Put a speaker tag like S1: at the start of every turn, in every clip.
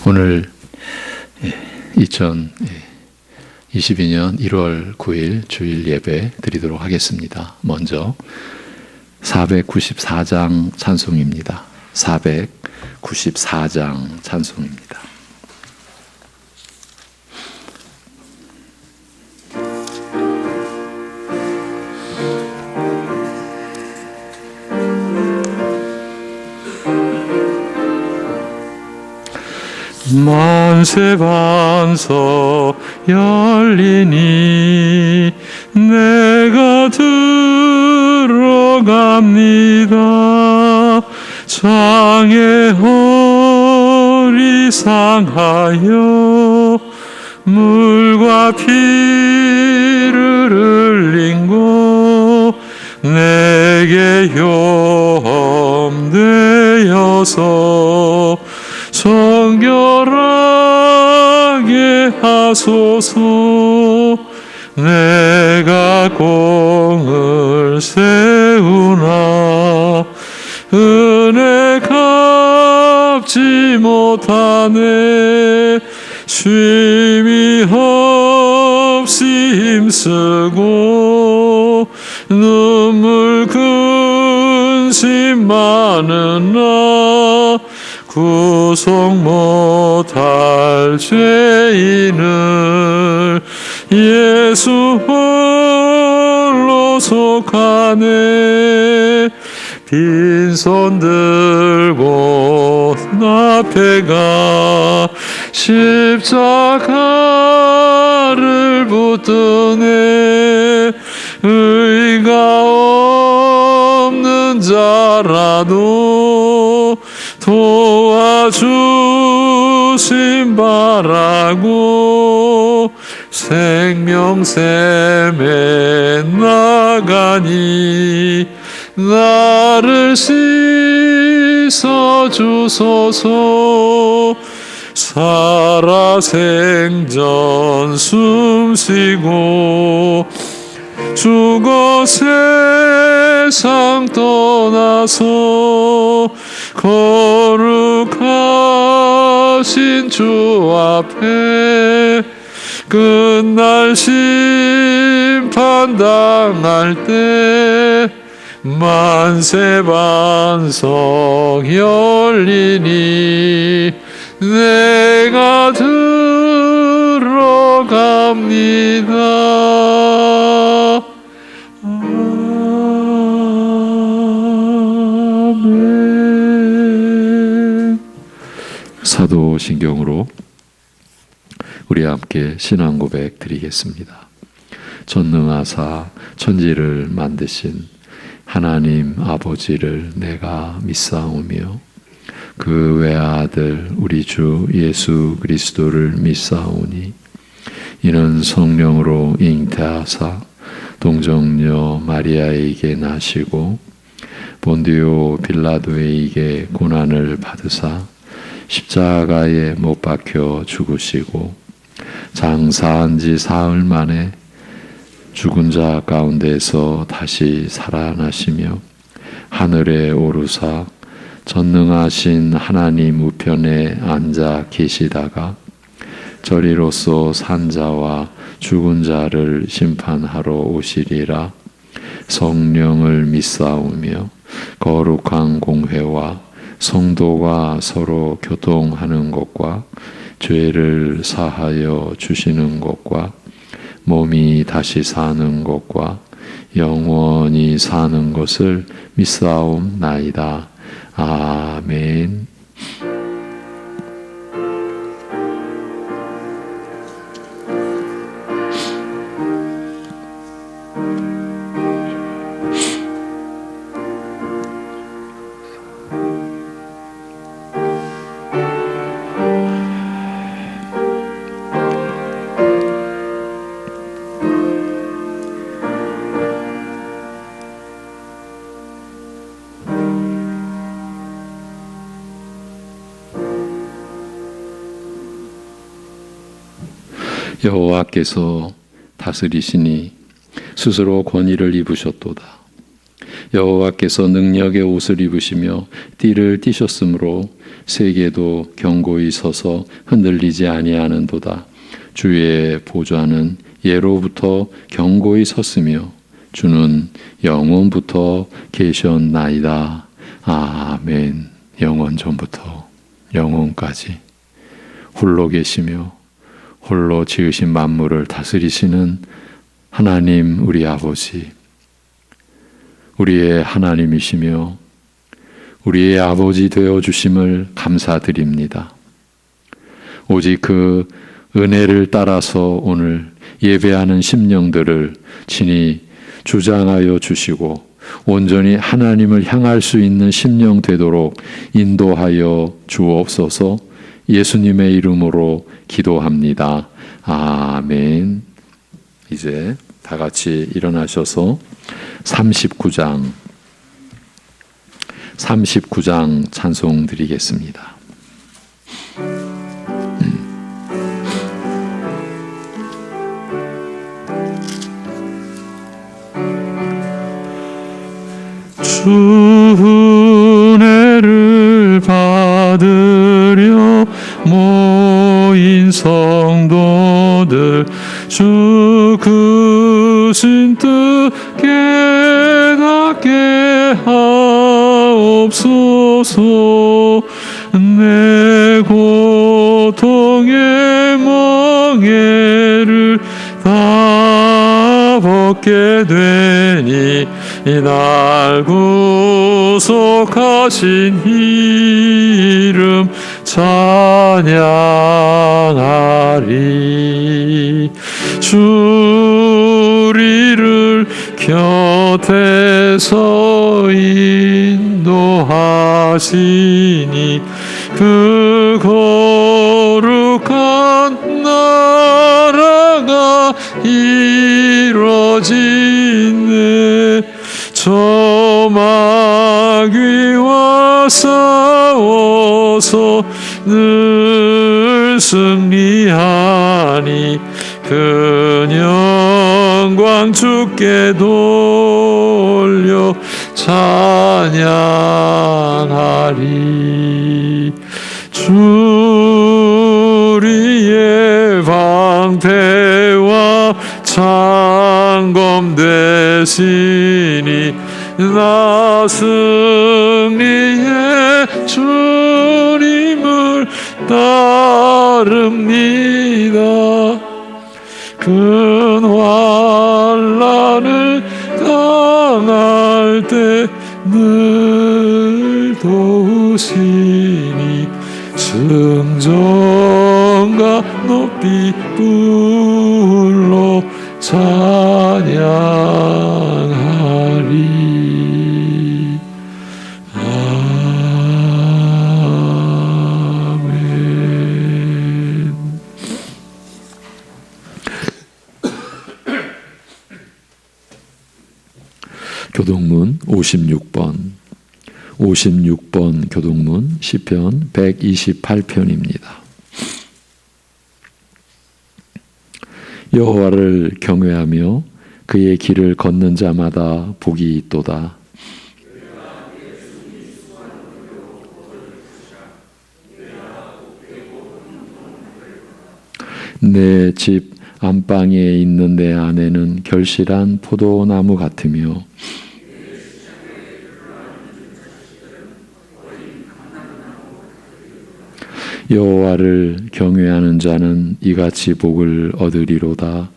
S1: 오늘 2022년 1월 9일 주일 예배 드리도록 하겠습니다. 먼저 494장 찬송입니다. 494장 찬송입니다. 만세 반석 열리니 내가 들어갑니다. 창에 허리 상하여 물과 피를 흘린 곳 내게 염되어서 정결하게 하소서. 내가 공을 세우나 은혜 갚지 못하네. 쉼이 없이 힘쓰고 눈물 근심 많으나 구속 못할 죄인을 예수 홀로 속하네. 빈손 들고 앞에 가 십자가를 붙드네. 의가 없는 자라도 도와주심 바라고 생명샘에 나가니 나를 씻어주소서. 살아생전 숨쉬고 죽어 세상 떠나서 거룩하신 주 앞에 끝날 심판 당할 때 만세 반석 열리니 내가 들어갑니다. 아멘. 사도신경으로 우리 함께 신앙 고백 드리겠습니다. 전능하사 천지를 만드신 하나님 아버지를 내가 믿사오며 그 외아들 우리 주 예수 그리스도를 믿사오니 이는 성령으로 잉태하사 동정녀 마리아에게 나시고 본디오 빌라도에게 고난을 받으사 십자가에 못 박혀 죽으시고 장사한 지 사흘 만에 죽은 자 가운데서 다시 살아나시며 하늘에 오르사 전능하신 하나님 우편에 앉아 계시다가 저리로서 산 자와 죽은 자를 심판하러 오시리라. 성령을 믿사오며 거룩한 공회와 성도가 서로 교통하는 것과 죄를 사하여 주시는 것과 몸이 다시 사는 것과 영원히 사는 것을 믿사옵나이다. 아멘. 여호와께서 다스리시니 스스로 권위를 입으셨도다. 여호와께서 능력의 옷을 입으시며 띠를 띠셨으므로 세계도 견고히 서서 흔들리지 아니하는도다. 주의 보좌는 예로부터 견고히 섰으며 주는 영원부터 계셨나이다. 아멘. 영원 전부터 영원까지 홀로 계시며 홀로 지으신 만물을 다스리시는 하나님 우리 아버지, 우리의 하나님이시며 우리의 아버지 되어주심을 감사드립니다. 오직 그 은혜를 따라서 오늘 예배하는 심령들을 친히 주장하여 주시고 온전히 하나님을 향할 수 있는 심령 되도록 인도하여 주옵소서. 예수님의 이름으로 기도합니다. 아멘. 이제 다 같이 일어나셔서 39장 찬송 드리겠습니다. 주 은혜를 받으려 모인 성도들 주 크신 뜻 깨닫게 하옵소서. 내 고통의 멍에를 다 벗게 되니 날 구속하신 이름 찬양하리. 주 우리를 곁에서 인도하시니 그 거룩한 나라가 이루어지네. 저 마귀와 싸워서 늘 승리하니 그 영광 주께 돌려 찬양하리. 주 우리의 방패와 창검 되시니 나 승리의 주님을 따릅니다. 큰 환난을 당할 때 늘 도우시니 승전가 높이 불러 찬양하리. 아멘. 교동문 56번 교동문 시편 128편입니다. 여호와를 경외하며 그의 길을 걷는 자마다 복이 있도다. 내 집 안방에 있는 내 아내는 결실한 포도나무 같으며 여호와를 경외하는 자는 이같이 복을 얻으리로다.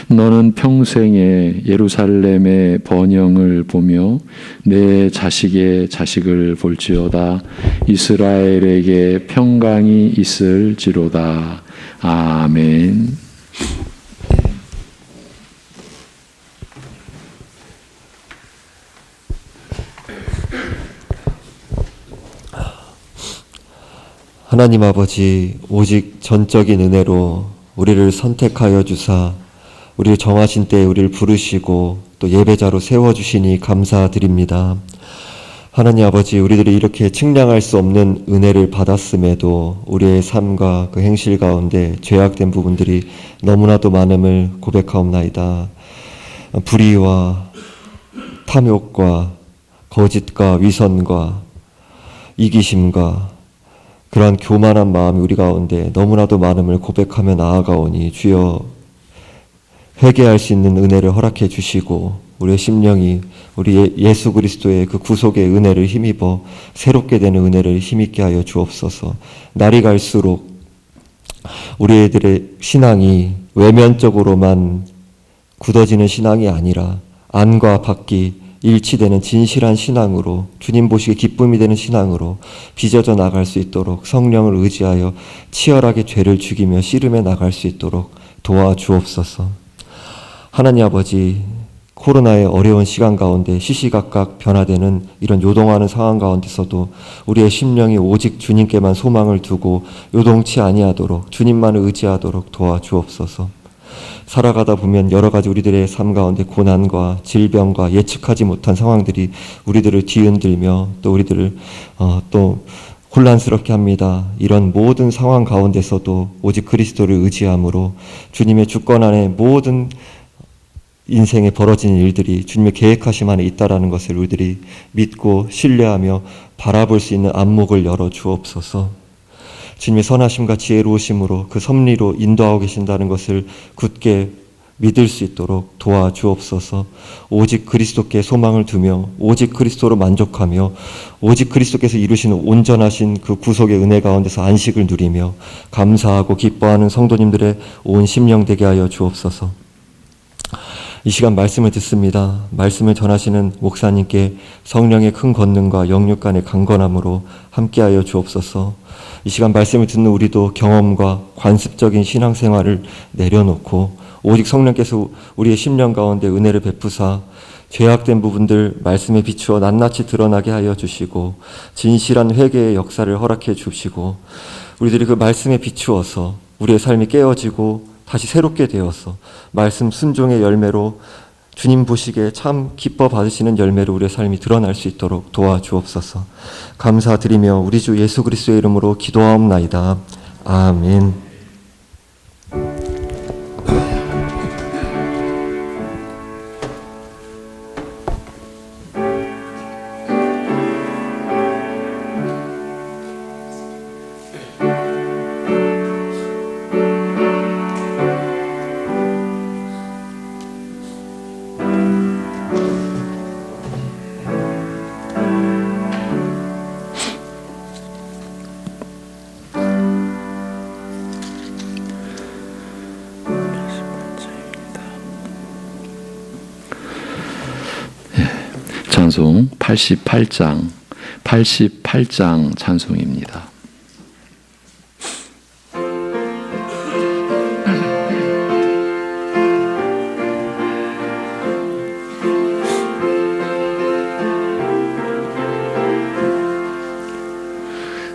S1: 너는 평생에 예루살렘의 번영을 보며 내 자식의 자식을 볼지어다. 이스라엘에게 평강이 있을지로다. 아멘.
S2: 하나님 아버지, 오직 전적인 은혜로 우리를 선택하여 주사 우리를 정하신 때에 우리를 부르시고 또 예배자로 세워주시니 감사드립니다. 하나님 아버지, 우리들이 이렇게 측량할 수 없는 은혜를 받았음에도 우리의 삶과 그 행실 가운데 죄악된 부분들이 너무나도 많음을 고백하옵나이다. 불의와 탐욕과 거짓과 위선과 이기심과 그러한 교만한 마음이 우리 가운데 너무나도 많음을 고백하며 나아가오니 주여, 회개할 수 있는 은혜를 허락해 주시고 우리의 심령이 우리 예수 그리스도의 그 구속의 은혜를 힘입어 새롭게 되는 은혜를 힘있게 하여 주옵소서. 날이 갈수록 우리 애들의 신앙이 외면적으로만 굳어지는 신앙이 아니라 안과 밖이 일치되는 진실한 신앙으로, 주님 보시기에 기쁨이 되는 신앙으로 빚어져 나갈 수 있도록 성령을 의지하여 치열하게 죄를 죽이며 씨름해 나갈 수 있도록 도와주옵소서. 하나님 아버지, 코로나의 어려운 시간 가운데 시시각각 변화되는 이런 요동하는 상황 가운데서도 우리의 심령이 오직 주님께만 소망을 두고 요동치 아니하도록 주님만을 의지하도록 도와주옵소서. 살아가다 보면 여러 가지 우리들의 삶 가운데 고난과 질병과 예측하지 못한 상황들이 우리들을 뒤흔들며 또 우리들을 또 혼란스럽게 합니다. 이런 모든 상황 가운데서도 오직 그리스도를 의지함으로 주님의 주권 안에 모든 인생에 벌어지는 일들이 주님의 계획하심 안에 있다라는 것을 우리들이 믿고 신뢰하며 바라볼 수 있는 안목을 열어 주옵소서. 주님의 선하심과 지혜로우심으로 그 섭리로 인도하고 계신다는 것을 굳게 믿을 수 있도록 도와주옵소서. 오직 그리스도께 소망을 두며 오직 그리스도로 만족하며 오직 그리스도께서 이루시는 온전하신 그 구속의 은혜 가운데서 안식을 누리며 감사하고 기뻐하는 성도님들의 온 심령 되게 하여 주옵소서. 이 시간 말씀을 듣습니다. 말씀을 전하시는 목사님께 성령의 큰 권능과 영육 간의 강건함으로 함께하여 주옵소서. 이 시간 말씀을 듣는 우리도 경험과 관습적인 신앙생활을 내려놓고 오직 성령께서 우리의 심령 가운데 은혜를 베푸사 죄악된 부분들 말씀에 비추어 낱낱이 드러나게 하여 주시고 진실한 회개의 역사를 허락해 주시고 우리들이 그 말씀에 비추어서 우리의 삶이 깨어지고 다시 새롭게 되어서 말씀 순종의 열매로 주님 보시기에 참 기뻐 받으시는 열매로 우리의 삶이 드러날 수 있도록 도와주옵소서. 감사드리며 우리 주 예수 그리스도의 이름으로 기도하옵나이다. 아멘.
S1: 찬송 88장 찬송입니다.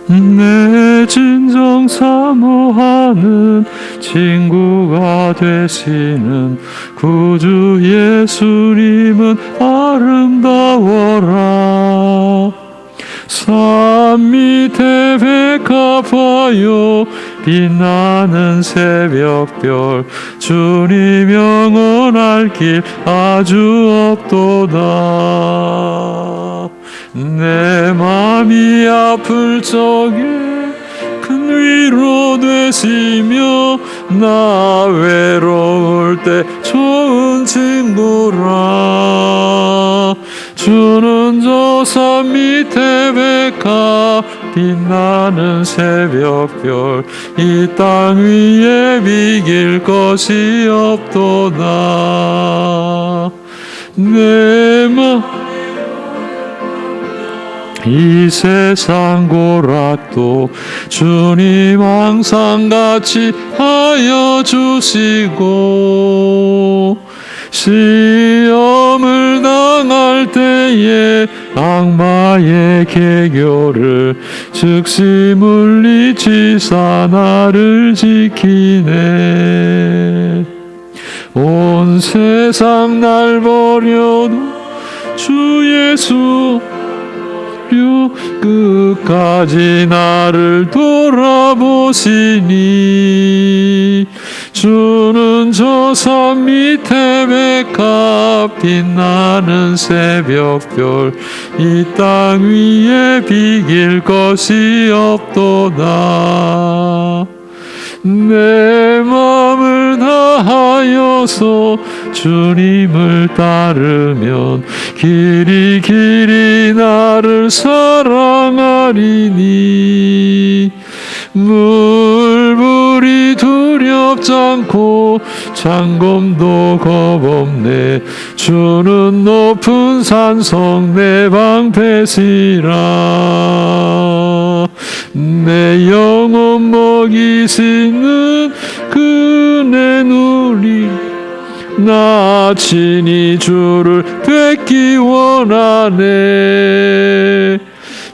S3: 내 진정 사모하는 친구가 되시는 구주 예수님은 아름다워라. 산 밑에 백합화요 빛나는 새벽별 주님 영원할 길 아주 없도다. 내 맘이 아플 적에 큰 위로 되시며 나 외로울 때 좋은 친구라. 주는 저 산 밑에 백합 빛나는 새벽별 이 땅 위에 비길 것이 없도다. 내 맘 이 세상 고락도 주님 항상 같이 하여 주시고 시험을 당할 때에 악마의 계교를 즉시 물리치사 나를 지키네. 온 세상 날 버려도 주 예수 끝까지 나를 돌아보시니 주는 저 산 밑에 백합 빛나는 새벽별 이 땅 위에 비길 것이 없도다. 내 마음을 다하여서 주님을 따르면 길이 길이 나를 사랑하리니 물불이 두렵지 않고 창검도 겁없네. 주는 높은 산성 내 방패시라. 내 영혼 먹이시는 그네 누리 나 친히 주를 뵙기 원하네.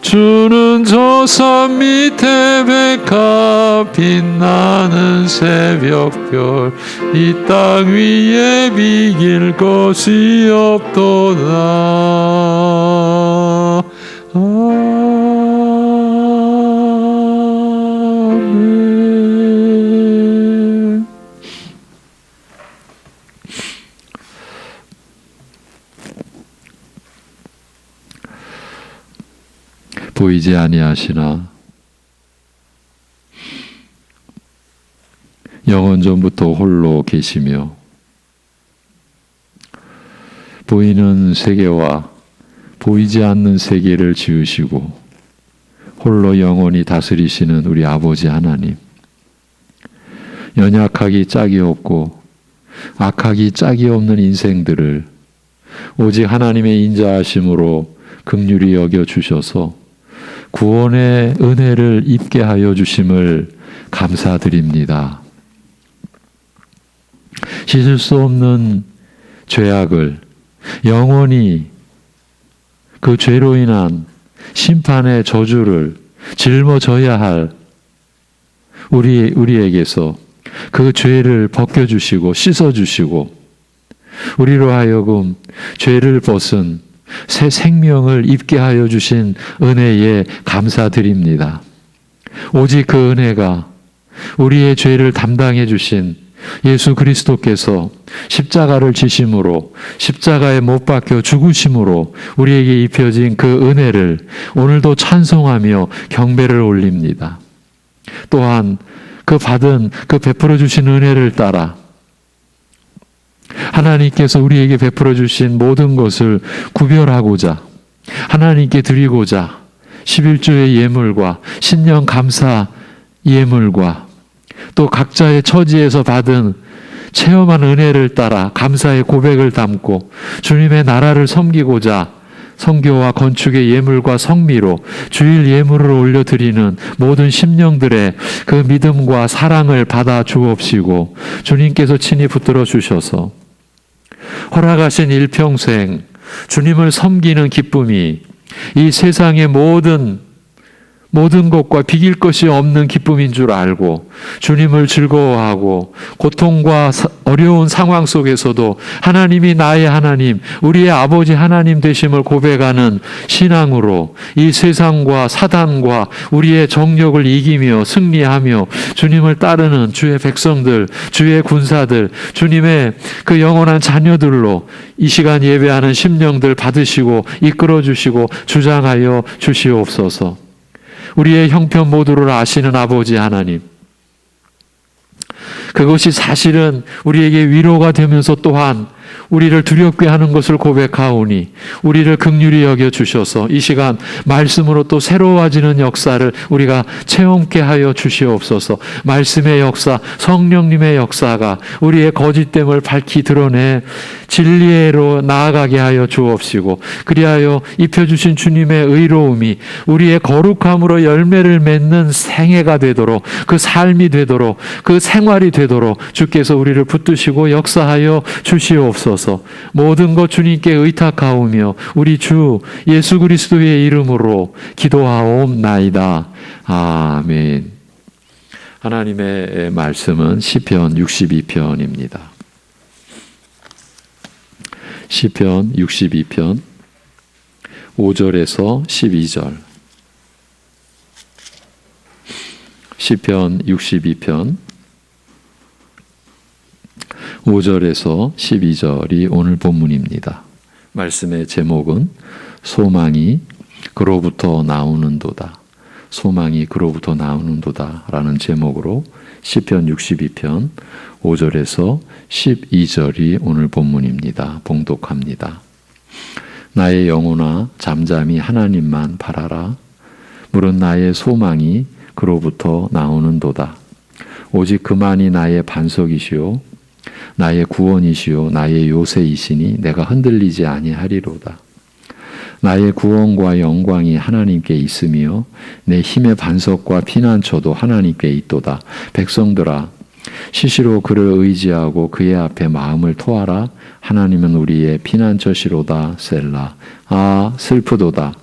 S3: 주는 저 산 밑에 백합 빛나는 새벽별 이 땅 위에 비길 것이 없도다. 아멘.
S1: 보이지 아니하시나 영원 전부터 홀로 계시며 보이는 세계와 보이지 않는 세계를 지으시고 홀로 영원히 다스리시는 우리 아버지 하나님, 연약하기 짝이 없고 악하기 짝이 없는 인생들을 오직 하나님의 인자하심으로 긍휼히 여겨주셔서 구원의 은혜를 입게 하여 주심을 감사드립니다. 씻을 수 없는 죄악을 영원히 그 죄로 인한 심판의 저주를 짊어져야 할 우리에게서 그 죄를 벗겨주시고 씻어주시고 우리로 하여금 죄를 벗은 새 생명을 입게 하여 주신 은혜에 감사드립니다. 오직 그 은혜가 우리의 죄를 담당해 주신 예수 그리스도께서 십자가를 지심으로 십자가에 못 박혀 죽으심으로 우리에게 입혀진 그 은혜를 오늘도 찬송하며 경배를 올립니다. 또한 그 받은 그 베풀어 주신 은혜를 따라 하나님께서 우리에게 베풀어 주신 모든 것을 구별하고자 하나님께 드리고자 11조의 예물과 신령 감사 예물과 또 각자의 처지에서 받은 체험한 은혜를 따라 감사의 고백을 담고 주님의 나라를 섬기고자 선교와 건축의 예물과 성미로 주일 예물을 올려드리는 모든 심령들의 그 믿음과 사랑을 받아 주옵시고 주님께서 친히 붙들어 주셔서 허락하신 일평생 주님을 섬기는 기쁨이 이 세상의 모든 것과 비길 것이 없는 기쁨인 줄 알고 주님을 즐거워하고 고통과 어려운 상황 속에서도 하나님이 나의 하나님, 우리의 아버지 하나님 되심을 고백하는 신앙으로 이 세상과 사단과 우리의 정욕을 이기며 승리하며 주님을 따르는 주의 백성들, 주의 군사들, 주님의 그 영원한 자녀들로 이 시간 예배하는 심령들 받으시고 이끌어 주시고 주장하여 주시옵소서. 우리의 형편 모두를 아시는 아버지 하나님, 그것이 사실은 우리에게 위로가 되면서 또한 우리를 두렵게 하는 것을 고백하오니 우리를 긍휼히 여겨 주셔서 이 시간 말씀으로 또 새로워지는 역사를 우리가 체험케 하여 주시옵소서. 말씀의 역사, 성령님의 역사가 우리의 거짓됨을 밝히 드러내 진리로 나아가게 하여 주옵시고 그리하여 입혀주신 주님의 의로움이 우리의 거룩함으로 열매를 맺는 생애가 되도록 그 삶이 되도록 그 생활이 되도록 주께서 우리를 붙드시고 역사하여 주시옵소서. 모든 것 주님께 의탁하오며 우리 주 예수 그리스도의 이름으로 기도하옵나이다. 아멘. 하나님의 말씀은 시편 62편입니다. 시편 62편 5절에서 12절. 시편 62편 5절에서 12절이 오늘 본문입니다. 말씀의 제목은 소망이 그로부터 나오는도다. 소망이 그로부터 나오는도다 라는 제목으로 시편 62편 5절에서 12절이 오늘 본문입니다. 봉독합니다. 나의 영혼아 잠잠히 하나님만 바라라. 물은 나의 소망이 그로부터 나오는도다. 오직 그만이 나의 반석이시오 나의 구원이시오 나의 요새이시니 내가 흔들리지 아니하리로다. 나의 구원과 영광이 하나님께 있으며 내 힘의 반석과 피난처도 하나님께 있도다. 백성들아 시시로 그를 의지하고 그의 앞에 마음을 토하라. 하나님은 우리의 피난처시로다. 셀라. 아 슬프도다.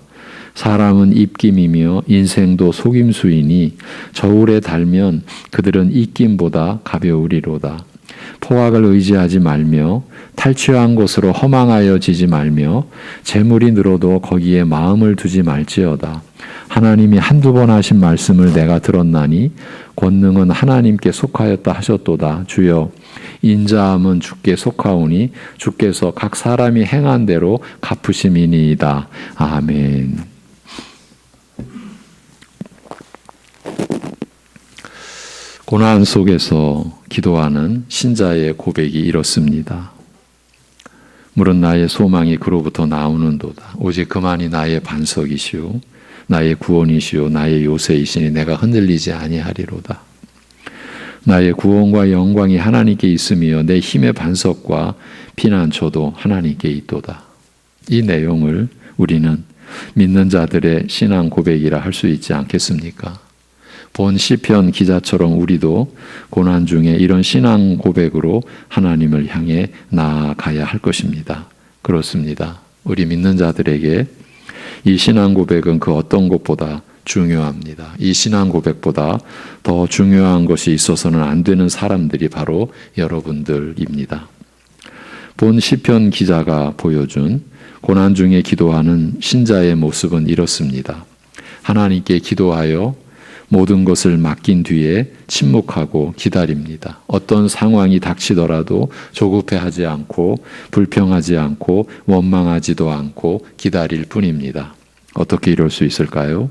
S1: 사람은 입김이며 인생도 속임수이니 저울에 달면 그들은 입김보다 가벼우리로다. 포악을 의지하지 말며 탈취한 것으로 허망하여지지 말며 재물이 늘어도 거기에 마음을 두지 말지어다. 하나님이 한두 번 하신 말씀을 내가 들었나니 권능은 하나님께 속하였다 하셨도다. 주여 인자함은 주께 속하오니 주께서 각 사람이 행한 대로 갚으심이니이다. 아멘. 고난 속에서 기도하는 신자의 고백이 이렇습니다. 물은 나의 소망이 그로부터 나오는도다. 오직 그만이 나의 반석이시오 나의 구원이시오 나의 요새이시니 내가 흔들리지 아니하리로다. 나의 구원과 영광이 하나님께 있으며 내 힘의 반석과 피난처도 하나님께 있도다. 이 내용을 우리는 믿는 자들의 신앙 고백이라 할 수 있지 않겠습니까? 본 시편 기자처럼 우리도 고난 중에 이런 신앙 고백으로 하나님을 향해 나아가야 할 것입니다. 그렇습니다. 우리 믿는 자들에게 이 신앙 고백은 그 어떤 것보다 중요합니다. 이 신앙 고백보다 더 중요한 것이 있어서는 안 되는 사람들이 바로 여러분들입니다. 본 시편 기자가 보여준 고난 중에 기도하는 신자의 모습은 이렇습니다. 하나님께 기도하여 모든 것을 맡긴 뒤에 침묵하고 기다립니다. 어떤 상황이 닥치더라도 조급해하지 않고 불평하지 않고 원망하지도 않고 기다릴 뿐입니다. 어떻게 이럴 수 있을까요?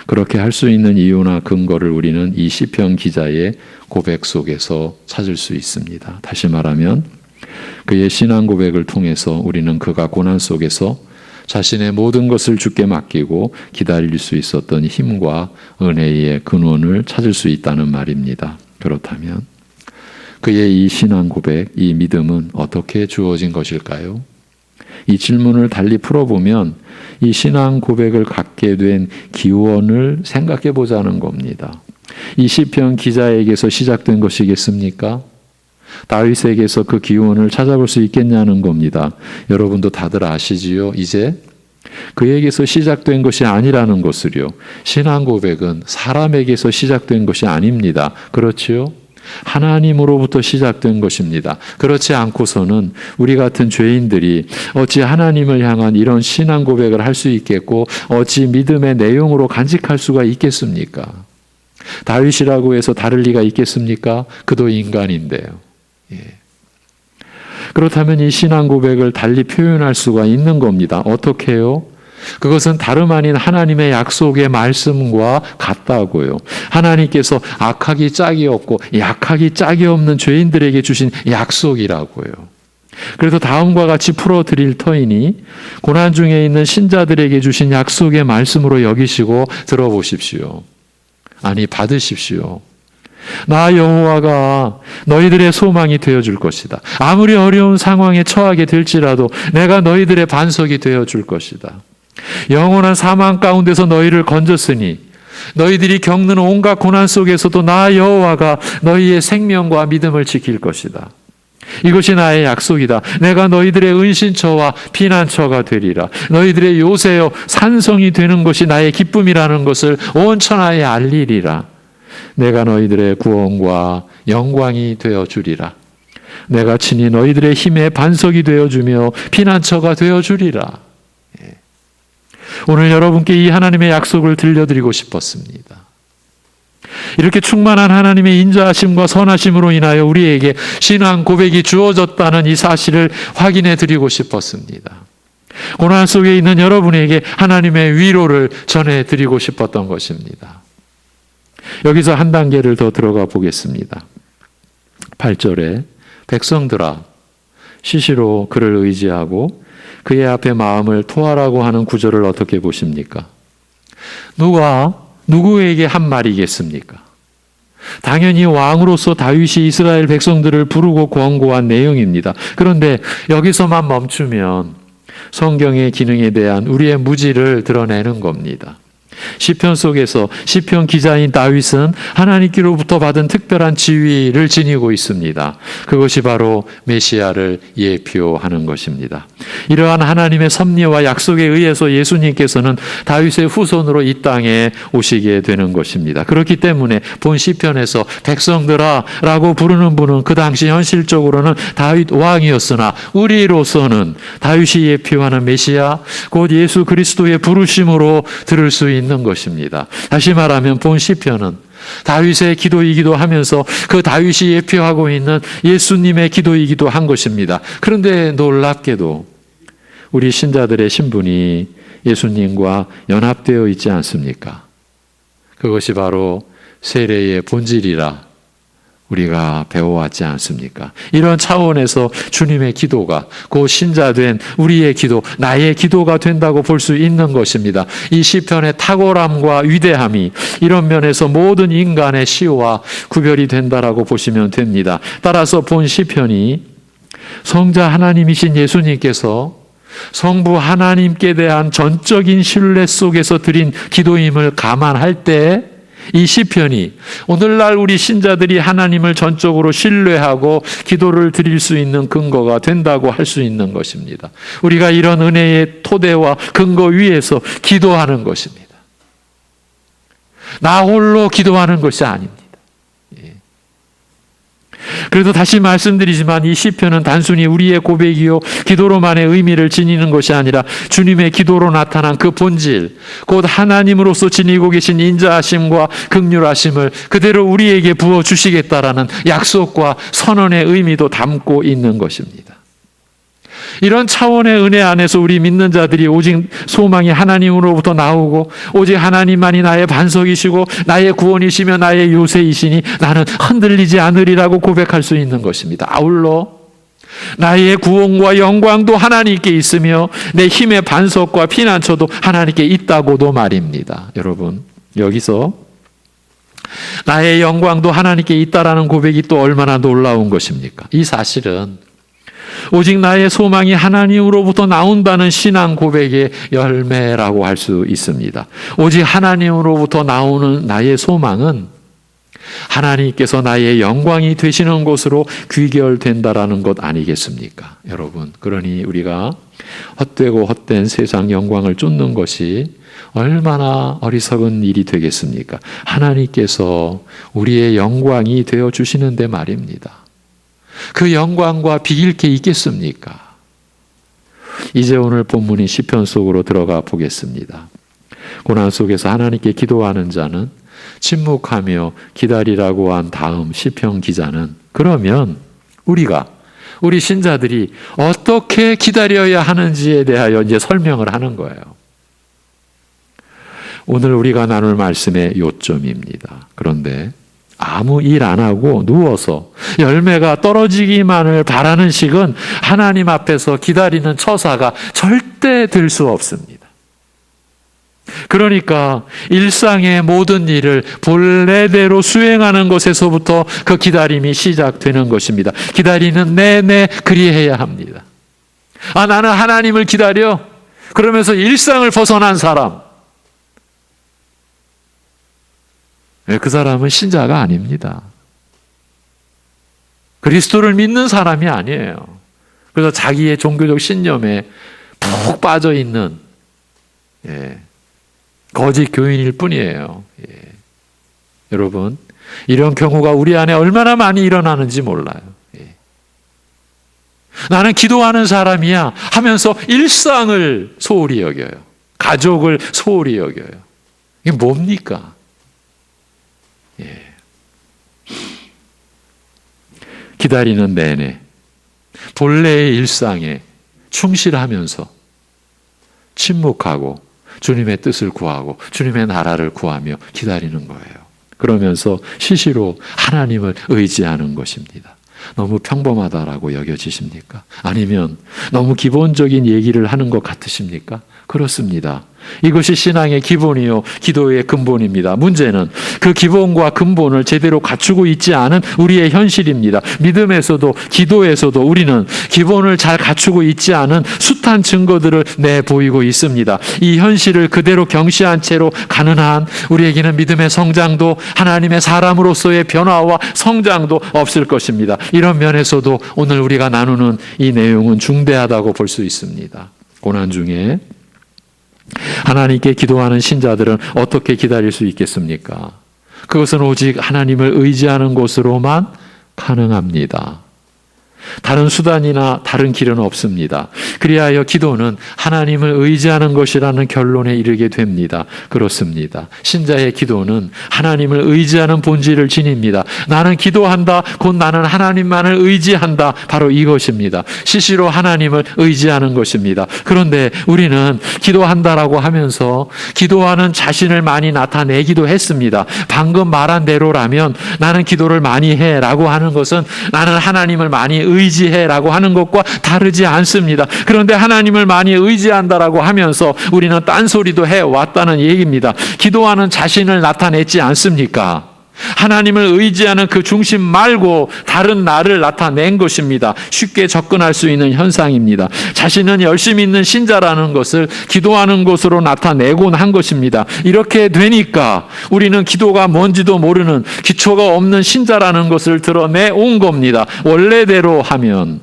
S1: 그렇게 할 수 있는 이유나 근거를 우리는 이 시편 기자의 고백 속에서 찾을 수 있습니다. 다시 말하면 그의 신앙 고백을 통해서 우리는 그가 고난 속에서 자신의 모든 것을 주께 맡기고 기다릴 수 있었던 힘과 은혜의 근원을 찾을 수 있다는 말입니다. 그렇다면 그의 이 신앙 고백, 이 믿음은 어떻게 주어진 것일까요? 이 질문을 달리 풀어보면 이 신앙 고백을 갖게 된 기원을 생각해 보자는 겁니다. 이 시편 기자에게서 시작된 것이겠습니까? 다윗에게서 그 기원을 찾아볼 수 있겠냐는 겁니다. 여러분도 다들 아시지요? 이제 그에게서 시작된 것이 아니라는 것을요. 신앙 고백은 사람에게서 시작된 것이 아닙니다. 그렇지요? 하나님으로부터 시작된 것입니다. 그렇지 않고서는 우리 같은 죄인들이 어찌 하나님을 향한 이런 신앙 고백을 할 수 있겠고 어찌 믿음의 내용으로 간직할 수가 있겠습니까? 다윗이라고 해서 다를 리가 있겠습니까? 그도 인간인데요. 그렇다면 이 신앙 고백을 달리 표현할 수가 있는 겁니다. 어떻게 해요? 그것은 다름 아닌 하나님의 약속의 말씀과 같다고요. 하나님께서 악하기 짝이 없고 약하기 짝이 없는 죄인들에게 주신 약속이라고요. 그래서 다음과 같이 풀어드릴 터이니 고난 중에 있는 신자들에게 주신 약속의 말씀으로 여기시고 들어보십시오. 아니 받으십시오. 나 여호와가 너희들의 소망이 되어줄 것이다. 아무리 어려운 상황에 처하게 될지라도 내가 너희들의 반석이 되어줄 것이다. 영원한 사망 가운데서 너희를 건졌으니 너희들이 겪는 온갖 고난 속에서도 나 여호와가 너희의 생명과 믿음을 지킬 것이다. 이것이 나의 약속이다. 내가 너희들의 은신처와 피난처가 되리라. 너희들의 요새요 산성이 되는 것이 나의 기쁨이라는 것을 온 천하에 알리리라. 내가 너희들의 구원과 영광이 되어주리라. 내가 친히 너희들의 힘의 반석이 되어주며 피난처가 되어주리라. 오늘 여러분께 이 하나님의 약속을 들려드리고 싶었습니다. 이렇게 충만한 하나님의 인자하심과 선하심으로 인하여 우리에게 신앙 고백이 주어졌다는 이 사실을 확인해 드리고 싶었습니다. 고난 속에 있는 여러분에게 하나님의 위로를 전해 드리고 싶었던 것입니다. 여기서 한 단계를 더 들어가 보겠습니다. 8절에 백성들아 시시로 그를 의지하고 그의 앞에 마음을 토하라고 하는 구절을 어떻게 보십니까? 누가 누구에게 한 말이겠습니까? 당연히 왕으로서 다윗이 이스라엘 백성들을 부르고 권고한 내용입니다. 그런데 여기서만 멈추면 성경의 기능에 대한 우리의 무지를 드러내는 겁니다. 시편 속에서 시편 기자인 다윗은 하나님께로부터 받은 특별한 지위를 지니고 있습니다. 그것이 바로 메시아를 예표하는 것입니다. 이러한 하나님의 섭리와 약속에 의해서 예수님께서는 다윗의 후손으로 이 땅에 오시게 되는 것입니다. 그렇기 때문에 본 시편에서 백성들아 라고 부르는 분은 그 당시 현실적으로는 다윗 왕이었으나 우리로서는 다윗이 예표하는 메시아 곧 예수 그리스도의 부르심으로 들을 수 있는 것입니다. 다시 말하면 본 시편은 다윗의 기도이기도 하면서 그 다윗이 예표하고 있는 예수님의 기도이기도 한 것입니다. 그런데 놀랍게도 우리 신자들의 신분이 예수님과 연합되어 있지 않습니까? 그것이 바로 세례의 본질이라 우리가 배워왔지 않습니까? 이런 차원에서 주님의 기도가 곧 신자된 우리의 기도, 나의 기도가 된다고 볼 수 있는 것입니다. 이 시편의 탁월함과 위대함이 이런 면에서 모든 인간의 시와 구별이 된다라고 보시면 됩니다. 따라서 본 시편이 성자 하나님이신 예수님께서 성부 하나님께 대한 전적인 신뢰 속에서 드린 기도임을 감안할 때 이 시편이 오늘날 우리 신자들이 하나님을 전적으로 신뢰하고 기도를 드릴 수 있는 근거가 된다고 할 수 있는 것입니다. 우리가 이런 은혜의 토대와 근거 위에서 기도하는 것입니다. 나 홀로 기도하는 것이 아닙니다. 그래도 다시 말씀드리지만 이 시편은 단순히 우리의 고백이요 기도로만의 의미를 지니는 것이 아니라 주님의 기도로 나타난 그 본질 곧 하나님으로서 지니고 계신 인자하심과 긍휼하심을 그대로 우리에게 부어주시겠다라는 약속과 선언의 의미도 담고 있는 것입니다. 이런 차원의 은혜 안에서 우리 믿는 자들이 오직 소망이 하나님으로부터 나오고 오직 하나님만이 나의 반석이시고 나의 구원이시며 나의 요새이시니 나는 흔들리지 않으리라고 고백할 수 있는 것입니다. 아울러 나의 구원과 영광도 하나님께 있으며 내 힘의 반석과 피난처도 하나님께 있다고도 말입니다. 여러분 여기서 나의 영광도 하나님께 있다라는 고백이 또 얼마나 놀라운 것입니까? 이 사실은 오직 나의 소망이 하나님으로부터 나온다는 신앙 고백의 열매라고 할 수 있습니다. 오직 하나님으로부터 나오는 나의 소망은 하나님께서 나의 영광이 되시는 곳으로 귀결된다라는 것 아니겠습니까? 여러분, 그러니 우리가 헛되고 헛된 세상 영광을 쫓는 것이 얼마나 어리석은 일이 되겠습니까? 하나님께서 우리의 영광이 되어 주시는데 말입니다. 그 영광과 비길 게 있겠습니까? 이제 오늘 본문인 시편 속으로 들어가 보겠습니다. 고난 속에서 하나님께 기도하는 자는 침묵하며 기다리라고 한 다음 시편 기자는 그러면 우리 신자들이 어떻게 기다려야 하는지에 대하여 이제 설명을 하는 거예요. 오늘 우리가 나눌 말씀의 요점입니다. 그런데 아무 일 안 하고 누워서 열매가 떨어지기만을 바라는 식은 하나님 앞에서 기다리는 처사가 절대 될 수 없습니다. 그러니까 일상의 모든 일을 본래대로 수행하는 것에서부터 그 기다림이 시작되는 것입니다. 기다리는 내내 그리해야 합니다. 나는 하나님을 기다려. 그러면서 일상을 벗어난 사람. 그 사람은 신자가 아닙니다. 그리스도를 믿는 사람이 아니에요. 그래서 자기의 종교적 신념에 푹 빠져 있는 거짓 교인일 뿐이에요. 여러분, 이런 경우가 우리 안에 얼마나 많이 일어나는지 몰라요. 나는 기도하는 사람이야 하면서 일상을 소홀히 여겨요. 가족을 소홀히 여겨요. 이게 뭡니까? 예. 기다리는 내내 본래의 일상에 충실하면서 침묵하고 주님의 뜻을 구하고 주님의 나라를 구하며 기다리는 거예요. 그러면서 시시로 하나님을 의지하는 것입니다. 너무 평범하다라고 여겨지십니까? 아니면 너무 기본적인 얘기를 하는 것 같으십니까? 그렇습니다. 이것이 신앙의 기본이요 기도의 근본입니다. 문제는 그 기본과 근본을 제대로 갖추고 있지 않은 우리의 현실입니다. 믿음에서도 기도에서도 우리는 기본을 잘 갖추고 있지 않은 숱한 증거들을 내보이고 있습니다. 이 현실을 그대로 경시한 채로 가는 한 우리에게는 믿음의 성장도 하나님의 사람으로서의 변화와 성장도 없을 것입니다. 이런 면에서도 오늘 우리가 나누는 이 내용은 중대하다고 볼 수 있습니다. 고난 중에 하나님께 기도하는 신자들은 어떻게 기다릴 수 있겠습니까? 그것은 오직 하나님을 의지하는 것으로만 가능합니다. 다른 수단이나 다른 길은 없습니다. 그리하여 기도는 하나님을 의지하는 것이라는 결론에 이르게 됩니다. 그렇습니다. 신자의 기도는 하나님을 의지하는 본질을 지닙니다. 나는 기도한다. 곧 나는 하나님만을 의지한다. 바로 이것입니다. 시시로 하나님을 의지하는 것입니다. 그런데 우리는 기도한다라고 하면서 기도하는 자신을 많이 나타내기도 했습니다. 방금 말한 대로라면 나는 기도를 많이 해라고 하는 것은 나는 하나님을 많이 의지해라고 하는 것과 다르지 않습니다. 그런데 하나님을 많이 의지한다라고 하면서 우리는 딴소리도 해왔다는 얘기입니다. 기도하는 자신을 나타냈지 않습니까? 하나님을 의지하는 그 중심 말고 다른 나를 나타낸 것입니다. 쉽게 접근할 수 있는 현상입니다. 자신은 열심히 있는 신자라는 것을 기도하는 것으로 나타내곤 한 것입니다. 이렇게 되니까 우리는 기도가 뭔지도 모르는 기초가 없는 신자라는 것을 드러내온 겁니다. 원래대로 하면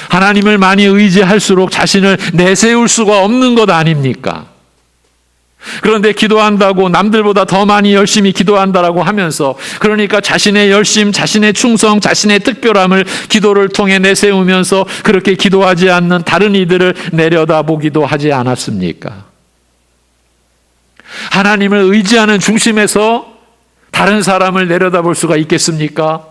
S1: 하나님을 많이 의지할수록 자신을 내세울 수가 없는 것 아닙니까? 그런데 기도한다고 남들보다 더 많이 열심히 기도한다라고 하면서 그러니까 자신의 열심, 자신의 충성, 자신의 특별함을 기도를 통해 내세우면서 그렇게 기도하지 않는 다른 이들을 내려다보기도 하지 않았습니까? 하나님을 의지하는 중심에서 다른 사람을 내려다볼 수가 있겠습니까?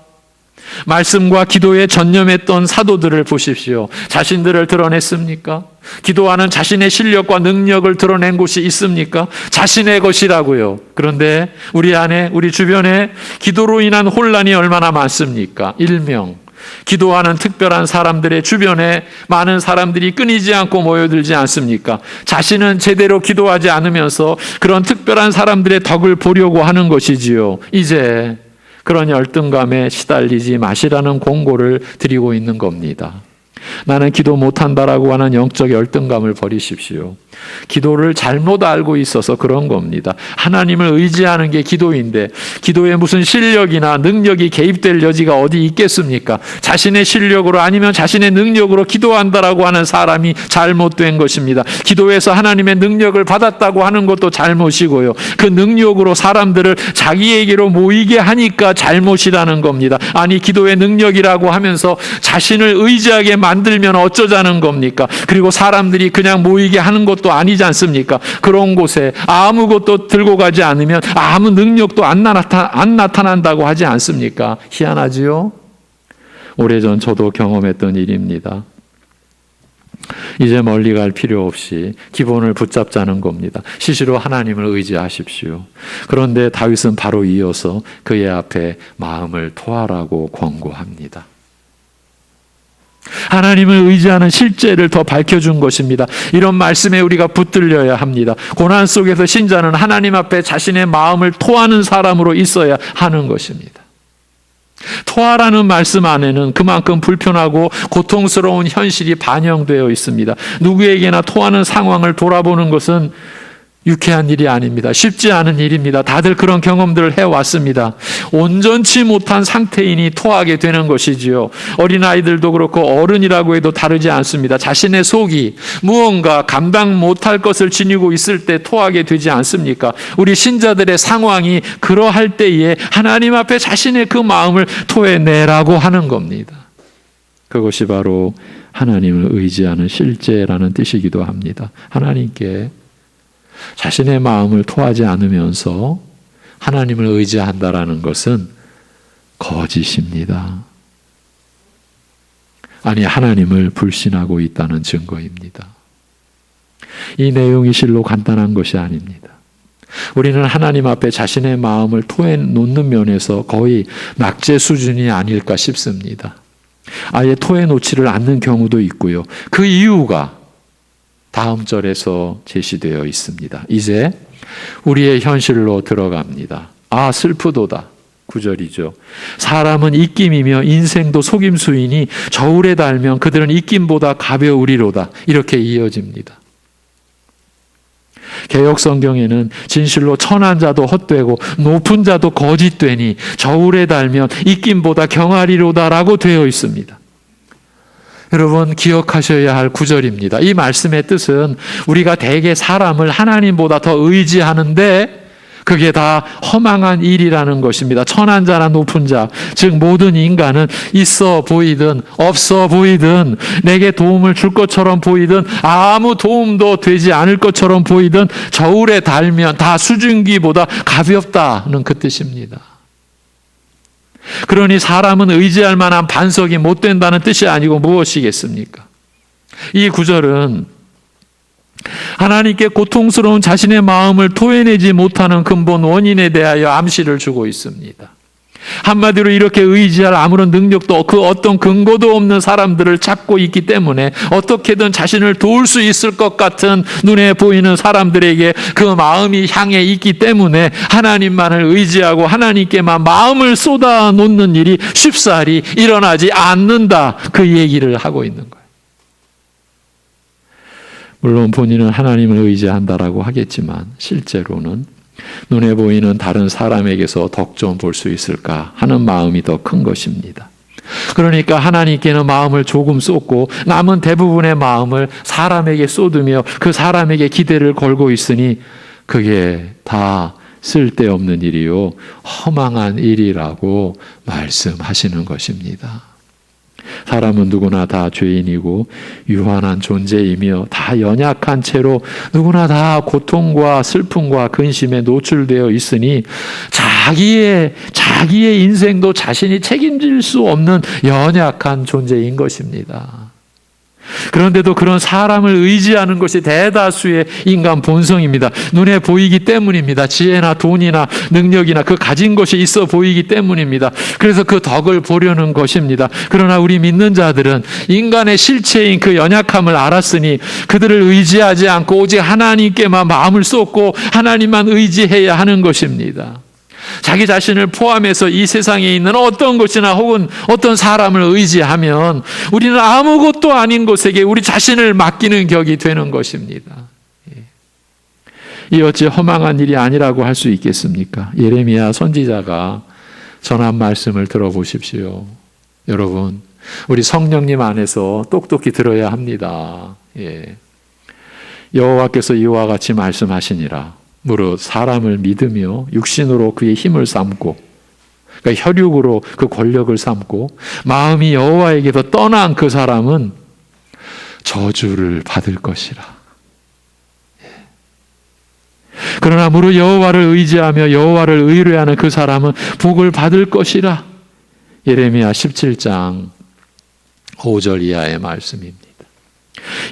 S1: 말씀과 기도에 전념했던 사도들을 보십시오. 자신들을 드러냈습니까? 기도하는 자신의 실력과 능력을 드러낸 곳이 있습니까? 자신의 것이라고요. 그런데 우리 안에, 우리 주변에 기도로 인한 혼란이 얼마나 많습니까? 일명 기도하는 특별한 사람들의 주변에 많은 사람들이 끊이지 않고 모여들지 않습니까? 자신은 제대로 기도하지 않으면서 그런 특별한 사람들의 덕을 보려고 하는 것이지요. 이제 그런 열등감에 시달리지 마시라는 공고를 드리고 있는 겁니다. 나는 기도 못한다라고 하는 영적 열등감을 버리십시오. 기도를 잘못 알고 있어서 그런 겁니다. 하나님을 의지하는 게 기도인데 기도에 무슨 실력이나 능력이 개입될 여지가 어디 있겠습니까? 자신의 실력으로 아니면 자신의 능력으로 기도한다라고 하는 사람이 잘못된 것입니다. 기도에서 하나님의 능력을 받았다고 하는 것도 잘못이고요. 그 능력으로 사람들을 자기에게로 모이게 하니까 잘못이라는 겁니다. 아니 기도의 능력이라고 하면서 자신을 의지하게 만들면 어쩌자는 겁니까? 그리고 사람들이 그냥 모이게 하는 것도 아니지 않습니까? 그런 곳에 아무것도 들고 가지 않으면 아무 능력도 안 나타난다고 하지 않습니까? 희한하지요? 오래전 저도 경험했던 일입니다. 이제 멀리 갈 필요 없이 기본을 붙잡자는 겁니다. 시시로 하나님을 의지하십시오. 그런데 다윗은 바로 이어서 그의 앞에 마음을 토하라고 권고합니다. 하나님을 의지하는 실제를 더 밝혀준 것입니다. 이런 말씀에 우리가 붙들려야 합니다. 고난 속에서 신자는 하나님 앞에 자신의 마음을 토하는 사람으로 있어야 하는 것입니다. 토하라는 말씀 안에는 그만큼 불편하고 고통스러운 현실이 반영되어 있습니다. 누구에게나 토하는 상황을 돌아보는 것은 유쾌한 일이 아닙니다. 쉽지 않은 일입니다. 다들 그런 경험들을 해왔습니다. 온전치 못한 상태인이 토하게 되는 것이지요. 어린아이들도 그렇고 어른이라고 해도 다르지 않습니다. 자신의 속이 무언가 감당 못할 것을 지니고 있을 때 토하게 되지 않습니까? 우리 신자들의 상황이 그러할 때에 하나님 앞에 자신의 그 마음을 토해내라고 하는 겁니다. 그것이 바로 하나님을 의지하는 실제라는 뜻이기도 합니다. 하나님께 자신의 마음을 토하지 않으면서 하나님을 의지한다라는 것은 거짓입니다. 아니, 하나님을 불신하고 있다는 증거입니다. 이 내용이 실로 간단한 것이 아닙니다. 우리는 하나님 앞에 자신의 마음을 토해 놓는 면에서 거의 낙제 수준이 아닐까 싶습니다. 아예 토해 놓지를 않는 경우도 있고요. 그 이유가 다음 절에서 제시되어 있습니다. 이제 우리의 현실로 들어갑니다. 아, 슬프도다. 9절이죠. 사람은 입김이며 인생도 속임수이니 저울에 달면 그들은 입김보다 가벼우리로다. 이렇게 이어집니다. 개역 성경에는 진실로 천한 자도 헛되고 높은 자도 거짓되니 저울에 달면 입김보다 경하리로다라고 되어 있습니다. 여러분, 기억하셔야 할 구절입니다. 이 말씀의 뜻은 우리가 대개 사람을 하나님보다 더 의지하는데 그게 다 허망한 일이라는 것입니다. 천한 자나 높은 자, 즉 모든 인간은 있어 보이든 없어 보이든 내게 도움을 줄 것처럼 보이든 아무 도움도 되지 않을 것처럼 보이든 저울에 달면 다 수증기보다 가볍다는 그 뜻입니다. 그러니 사람은 의지할 만한 반석이 못 된다는 뜻이 아니고 무엇이겠습니까? 이 구절은 하나님께 고통스러운 자신의 마음을 토해내지 못하는 근본 원인에 대하여 암시를 주고 있습니다. 한마디로 이렇게 의지할 아무런 능력도 그 어떤 근거도 없는 사람들을 찾고 있기 때문에 어떻게든 자신을 도울 수 있을 것 같은 눈에 보이는 사람들에게 그 마음이 향해 있기 때문에 하나님만을 의지하고 하나님께만 마음을 쏟아 놓는 일이 쉽사리 일어나지 않는다. 그 얘기를 하고 있는 거예요. 물론 본인은 하나님을 의지한다라고 하겠지만 실제로는 눈에 보이는 다른 사람에게서 덕 좀 볼 수 있을까 하는 마음이 더 큰 것입니다. 그러니까 하나님께는 마음을 조금 쏟고 남은 대부분의 마음을 사람에게 쏟으며 그 사람에게 기대를 걸고 있으니 그게 다 쓸데없는 일이요 허망한 일이라고 말씀하시는 것입니다. 사람은 누구나 다 죄인이고 유한한 존재이며 다 연약한 채로 누구나 다 고통과 슬픔과 근심에 노출되어 있으니 자기의 인생도 자신이 책임질 수 없는 연약한 존재인 것입니다. 그런데도 그런 사람을 의지하는 것이 대다수의 인간 본성입니다. 눈에 보이기 때문입니다. 지혜나 돈이나 능력이나 그 가진 것이 있어 보이기 때문입니다. 그래서 그 덕을 보려는 것입니다. 그러나 우리 믿는 자들은 인간의 실체인 그 연약함을 알았으니 그들을 의지하지 않고 오직 하나님께만 마음을 쏟고 하나님만 의지해야 하는 것입니다. 자기 자신을 포함해서 이 세상에 있는 어떤 것이나 혹은 어떤 사람을 의지하면 우리는 아무것도 아닌 것에게 우리 자신을 맡기는 격이 되는 것입니다. 이 어찌 허망한 일이 아니라고 할 수 있겠습니까? 예레미야 선지자가 전한 말씀을 들어보십시오. 여러분, 우리 성령님 안에서 똑똑히 들어야 합니다. 여호와께서 이와 같이 말씀하시니라. 무릇 사람을 믿으며 육신으로 그의 힘을 삼고 그러니까 혈육으로 그 권력을 삼고 마음이 여호와에게서 떠난 그 사람은 저주를 받을 것이라. 그러나 무릇 여호와를 의지하며 여호와를 의뢰하는 그 사람은 복을 받을 것이라. 예레미야 17장 5절 이하의 말씀입니다.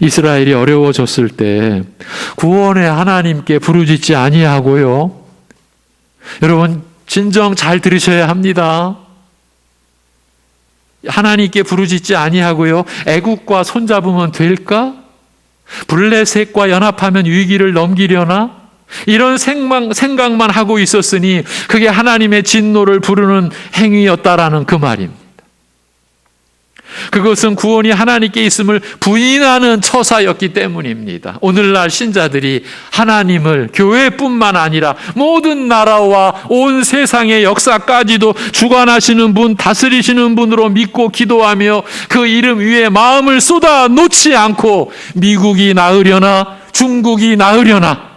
S1: 이스라엘이 어려워졌을 때 구원의 하나님께 부르짖지 아니하고요. 여러분 진정 잘 들으셔야 합니다. 하나님께 부르짖지 아니하고요. 애국과 손잡으면 될까? 블레셋과 연합하면 위기를 넘기려나? 이런 생각만 하고 있었으니 그게 하나님의 진노를 부르는 행위였다라는 그 말입니다. 그것은 구원이 하나님께 있음을 부인하는 처사였기 때문입니다. 오늘날 신자들이 하나님을 교회뿐만 아니라 모든 나라와 온 세상의 역사까지도 주관하시는 분, 다스리시는 분으로 믿고 기도하며 그 이름 위에 마음을 쏟아 놓지 않고 미국이 나으려나 중국이 나으려나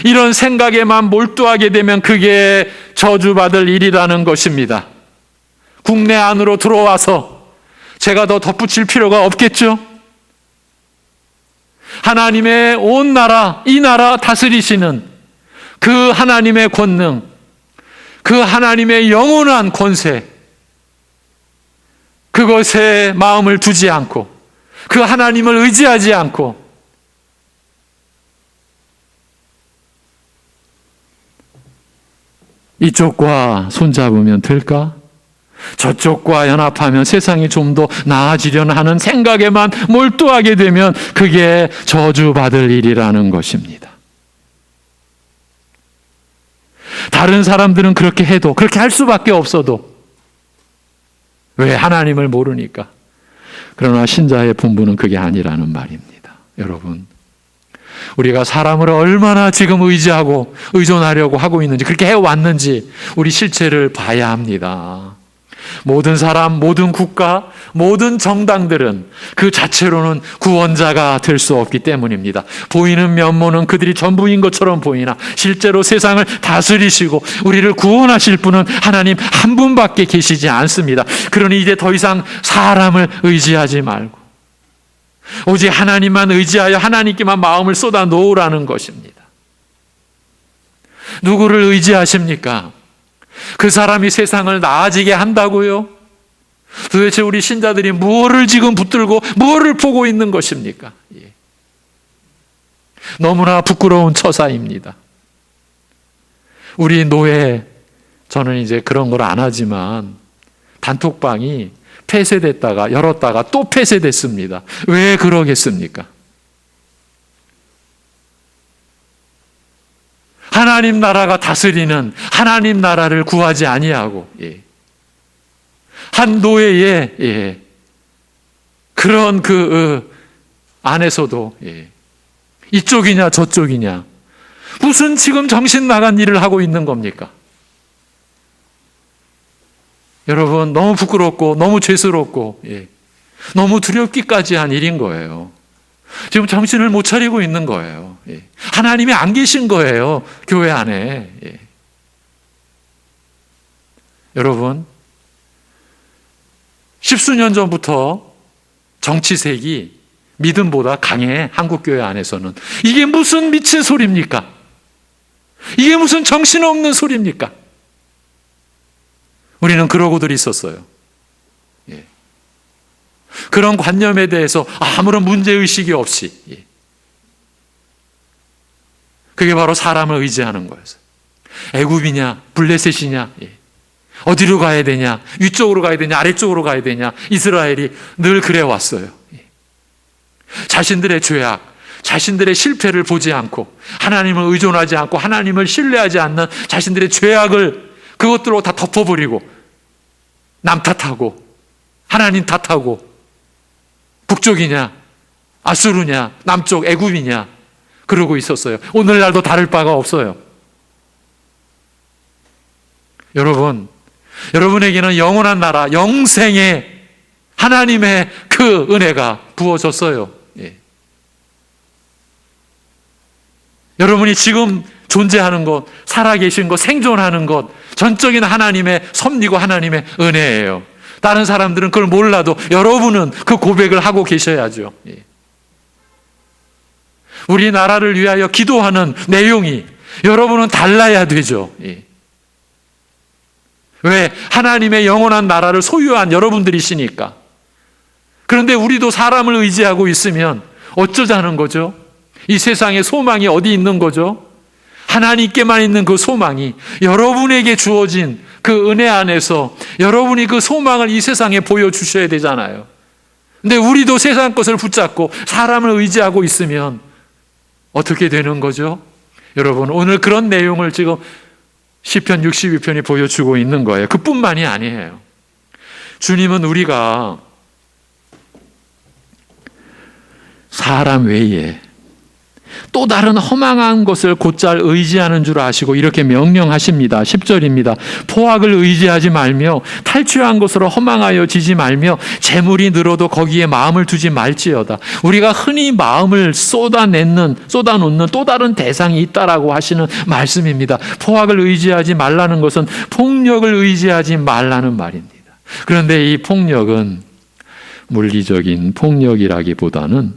S1: 이런 생각에만 몰두하게 되면 그게 저주받을 일이라는 것입니다. 국내 안으로 들어와서 제가 더 덧붙일 필요가 없겠죠? 하나님의 온 나라, 이 나라 다스리시는 그 하나님의 권능, 그 하나님의 영원한 권세, 그것에 마음을 두지 않고 그 하나님을 의지하지 않고 이쪽과 손잡으면 될까? 저쪽과 연합하면 세상이 좀 더 나아지려는 하는 생각에만 몰두하게 되면 그게 저주받을 일이라는 것입니다. 다른 사람들은 그렇게 해도, 그렇게 할 수밖에 없어도, 왜? 하나님을 모르니까. 그러나 신자의 본분은 그게 아니라는 말입니다. 여러분, 우리가 사람을 얼마나 지금 의지하고 의존하려고 하고 있는지, 그렇게 해왔는지 우리 실체를 봐야 합니다. 모든 사람, 모든 국가, 모든 정당들은 그 자체로는 구원자가 될 수 없기 때문입니다. 보이는 면모는 그들이 전부인 것처럼 보이나 실제로 세상을 다스리시고 우리를 구원하실 분은 하나님 한 분밖에 계시지 않습니다. 그러니 이제 더 이상 사람을 의지하지 말고 오직 하나님만 의지하여 하나님께만 마음을 쏟아 놓으라는 것입니다. 누구를 의지하십니까? 그 사람이 세상을 나아지게 한다고요? 도대체 우리 신자들이 무엇을 지금 붙들고 무엇을 보고 있는 것입니까? 너무나 부끄러운 처사입니다. 우리 노예, 저는 이제 그런 걸 안 하지만 단톡방이 폐쇄됐다가 열었다가 또 폐쇄됐습니다. 왜 그러겠습니까? 하나님 나라가 다스리는 하나님 나라를 구하지 아니하고 한 노예의 그런 그 안에서도 이쪽이냐 저쪽이냐 무슨 지금 정신 나간 일을 하고 있는 겁니까? 여러분, 너무 부끄럽고 너무 죄스럽고 너무 두렵기까지 한 일인 거예요. 지금 정신을 못 차리고 있는 거예요. 하나님이 안 계신 거예요, 교회 안에. 여러분, 십수년 전부터 정치색이 믿음보다 강해, 한국교회 안에서는. 이게 무슨 미친 소리입니까? 이게 무슨 정신없는 소리입니까? 우리는 그러고들 있었어요. 그런 관념에 대해서 아무런 문제의식이 없이. 그게 바로 사람을 의지하는 거였어요. 애굽이냐 블레셋이냐, 어디로 가야 되냐, 위쪽으로 가야 되냐 아래쪽으로 가야 되냐, 이스라엘이 늘 그래 왔어요. 자신들의 죄악, 자신들의 실패를 보지 않고 하나님을 의존하지 않고 하나님을 신뢰하지 않는 자신들의 죄악을 그것들로 다 덮어버리고 남 탓하고 하나님 탓하고 북쪽이냐 아수르냐 남쪽 애굽이냐 그러고 있었어요. 오늘날도 다를 바가 없어요. 여러분, 여러분에게는 영원한 나라, 영생의 하나님의 그 은혜가 부어졌어요. 여러분이 지금 존재하는 것, 살아계신 것, 생존하는 것, 전적인 하나님의 섭리고 하나님의 은혜예요. 다른 사람들은 그걸 몰라도 여러분은 그 고백을 하고 계셔야죠. 우리나라를 위하여 기도하는 내용이 여러분은 달라야 되죠. 왜? 하나님의 영원한 나라를 소유한 여러분들이시니까. 그런데 우리도 사람을 의지하고 있으면 어쩌자는 거죠? 이 세상에 소망이 어디 있는 거죠? 하나님께만 있는 그 소망이 여러분에게 주어진 그 은혜 안에서 여러분이 그 소망을 이 세상에 보여주셔야 되잖아요. 근데 우리도 세상 것을 붙잡고 사람을 의지하고 있으면 어떻게 되는 거죠? 여러분, 오늘 그런 내용을 지금 시편 62편이 보여주고 있는 거예요. 그뿐만이 아니에요. 주님은 우리가 사람 외에 또 다른 허망한 것을 곧잘 의지하는 줄 아시고 이렇게 명령하십니다. 10절입니다. 포악을 의지하지 말며 탈취한 것으로 허망하여 지지 말며 재물이 늘어도 거기에 마음을 두지 말지어다. 우리가 흔히 마음을 쏟아놓는 또 다른 대상이 있다라고 하시는 말씀입니다. 포악을 의지하지 말라는 것은 폭력을 의지하지 말라는 말입니다. 그런데 이 폭력은 물리적인 폭력이라기보다는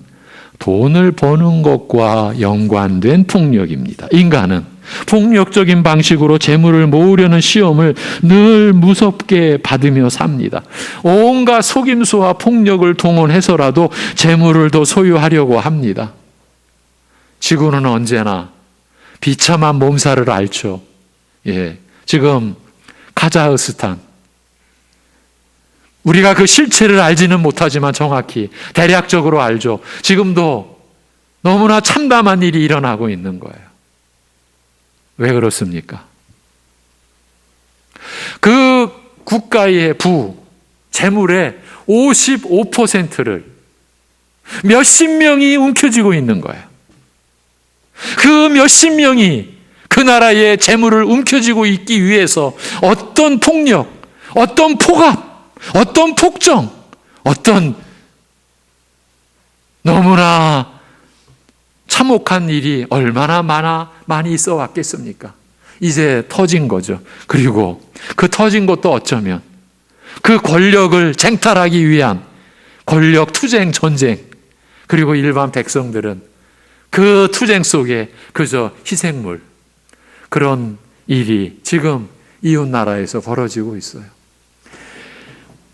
S1: 돈을 버는 것과 연관된 폭력입니다. 인간은 폭력적인 방식으로 재물을 모으려는 시험을 늘 무섭게 받으며 삽니다. 온갖 속임수와 폭력을 동원해서라도 재물을 더 소유하려고 합니다. 지구는 언제나 비참한 몸살을 앓죠. 지금 카자흐스탄, 우리가 그 실체를 알지는 못하지만 정확히 대략적으로 알죠. 지금도 너무나 참담한 일이 일어나고 있는 거예요. 왜 그렇습니까? 그 국가의 재물의 55%를 몇십 명이 움켜쥐고 있는 거예요. 그 몇십 명이 그 나라의 재물을 움켜쥐고 있기 위해서 어떤 폭력, 어떤 폭압, 어떤 폭정, 어떤 너무나 참혹한 일이 얼마나 많이 있어 왔겠습니까? 이제 터진 거죠. 그리고 그 터진 것도 어쩌면 그 권력을 쟁탈하기 위한 권력 투쟁 전쟁, 그리고 일반 백성들은 그 투쟁 속에 그저 희생물, 그런 일이 지금 이웃 나라에서 벌어지고 있어요.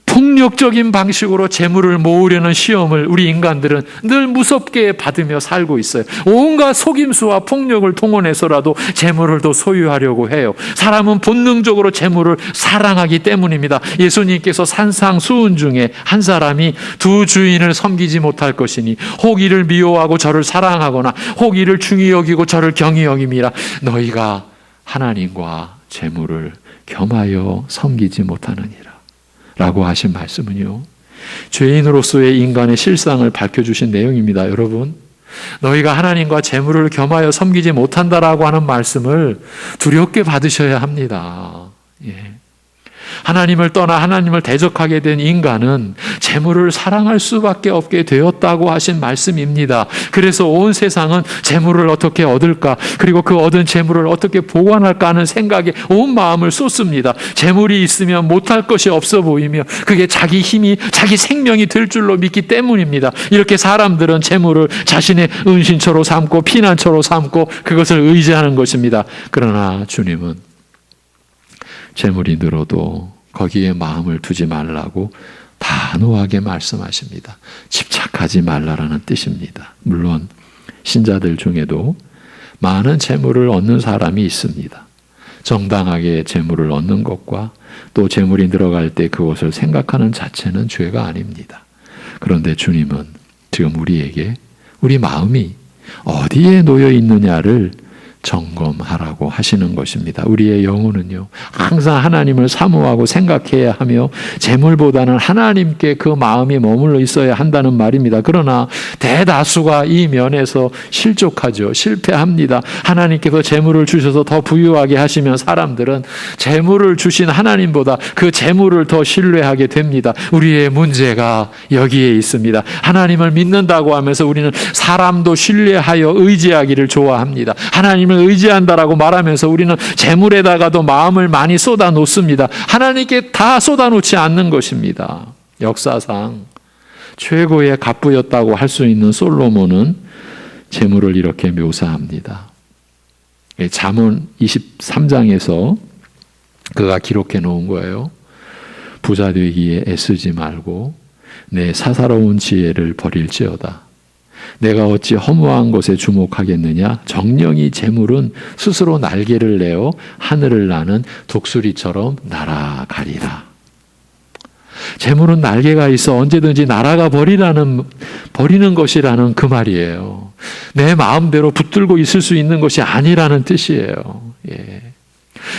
S1: 폭력적인 방식으로 재물을 모으려는 시험을 우리 인간들은 늘 무섭게 받으며 살고 있어요. 온갖 속임수와 폭력을 동원해서라도 재물을 더 소유하려고 해요. 사람은 본능적으로 재물을 사랑하기 때문입니다. 예수님께서 산상수훈 중에 한 사람이 두 주인을 섬기지 못할 것이니 혹 이를 미워하고 저를 사랑하거나 혹 이를 중히 여기고 저를 경히 여김이라. 너희가 하나님과 재물을 겸하여 섬기지 못하느니라 라고 하신 말씀은요, 죄인으로서의 인간의 실상을 밝혀주신 내용입니다. 여러분, 너희가 하나님과 재물을 겸하여 섬기지 못한다라고 하는 말씀을 두렵게 받으셔야 합니다. 하나님을 떠나 하나님을 대적하게 된 인간은 재물을 사랑할 수밖에 없게 되었다고 하신 말씀입니다. 그래서 온 세상은 재물을 어떻게 얻을까, 그리고 그 얻은 재물을 어떻게 보관할까 하는 생각에 온 마음을 쏟습니다. 재물이 있으면 못할 것이 없어 보이며 그게 자기 힘이, 자기 생명이 될 줄로 믿기 때문입니다. 이렇게 사람들은 재물을 자신의 은신처로 삼고 피난처로 삼고 그것을 의지하는 것입니다. 그러나 주님은 재물이 늘어도 거기에 마음을 두지 말라고 단호하게 말씀하십니다. 집착하지 말라라는 뜻입니다. 물론 신자들 중에도 많은 재물을 얻는 사람이 있습니다. 정당하게 재물을 얻는 것과 또 재물이 늘어갈 때 그것을 생각하는 자체는 죄가 아닙니다. 그런데 주님은 지금 우리에게 우리 마음이 어디에 놓여 있느냐를 점검하라고 하시는 것입니다. 우리의 영혼은요, 항상 하나님을 사모하고 생각해야 하며 재물보다는 하나님께 그 마음이 머물러 있어야 한다는 말입니다. 그러나 대다수가 이 면에서 실족하죠. 실패합니다. 하나님께서 재물을 주셔서 더 부유하게 하시면 사람들은 재물을 주신 하나님보다 그 재물을 더 신뢰하게 됩니다. 우리의 문제가 여기에 있습니다. 하나님을 믿는다고 하면서 우리는 사람도 신뢰하여 의지하기를 좋아합니다. 하나님을 의지한다라고 말하면서 우리는 재물에다가도 마음을 많이 쏟아 놓습니다. 하나님께 다 쏟아 놓지 않는 것입니다. 역사상 최고의 갑부였다고 할 수 있는 솔로몬은 재물을 이렇게 묘사합니다. 잠언 23장에서 그가 기록해 놓은 거예요. 부자 되기에 애쓰지 말고 내 사사로운 지혜를 버릴지어다. 내가 어찌 허무한 것에 주목하겠느냐? 정령이 재물은 스스로 날개를 내어 하늘을 나는 독수리처럼 날아가리라. 재물은 날개가 있어 언제든지 날아가 버리는 것이라는 그 말이에요. 내 마음대로 붙들고 있을 수 있는 것이 아니라는 뜻이에요.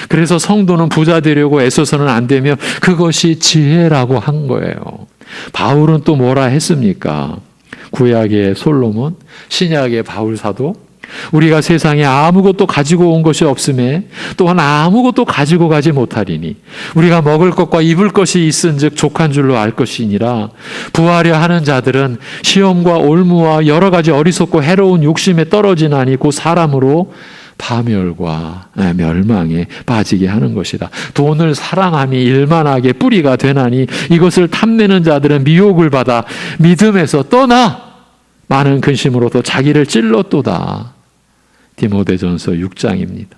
S1: 그래서 성도는 부자 되려고 애써서는 안 되며 그것이 지혜라고 한 거예요. 바울은 또 뭐라 했습니까? 구약의 솔로몬, 신약의 바울 사도, 우리가 세상에 아무것도 가지고 온 것이 없음에 또한 아무것도 가지고 가지 못하리니 우리가 먹을 것과 입을 것이 있은즉 족한 줄로 알 것이니라. 부하려 하는 자들은 시험과 올무와 여러 가지 어리석고 해로운 욕심에 떨어지나니 곧 사람으로 파멸과 멸망에 빠지게 하는 것이다. 돈을 사랑함이 일만하게 뿌리가 되나니 이것을 탐내는 자들은 미혹을 받아 믿음에서 떠나 많은 근심으로도 자기를 찔렀도다. 디모데전서 6장입니다.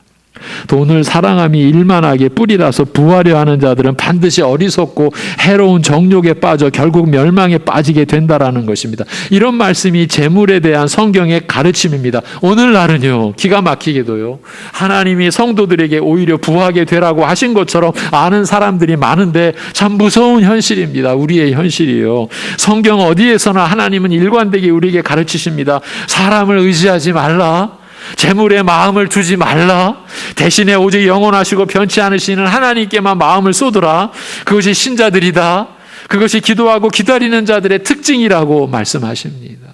S1: 돈을 사랑함이 일만하게 뿌리라서 부하려 하는 자들은 반드시 어리석고 해로운 정욕에 빠져 결국 멸망에 빠지게 된다라는 것입니다. 이런 말씀이 재물에 대한 성경의 가르침입니다. 오늘날은요, 기가 막히게도요, 하나님이 성도들에게 오히려 부하게 되라고 하신 것처럼 아는 사람들이 많은데 참 무서운 현실입니다. 우리의 현실이요. 성경 어디에서나 하나님은 일관되게 우리에게 가르치십니다. 사람을 의지하지 말라. 재물에 마음을 두지 말라. 대신에 오직 영원하시고 변치 않으시는 하나님께만 마음을 쏟으라. 그것이 신자들이다. 그것이 기도하고 기다리는 자들의 특징이라고 말씀하십니다.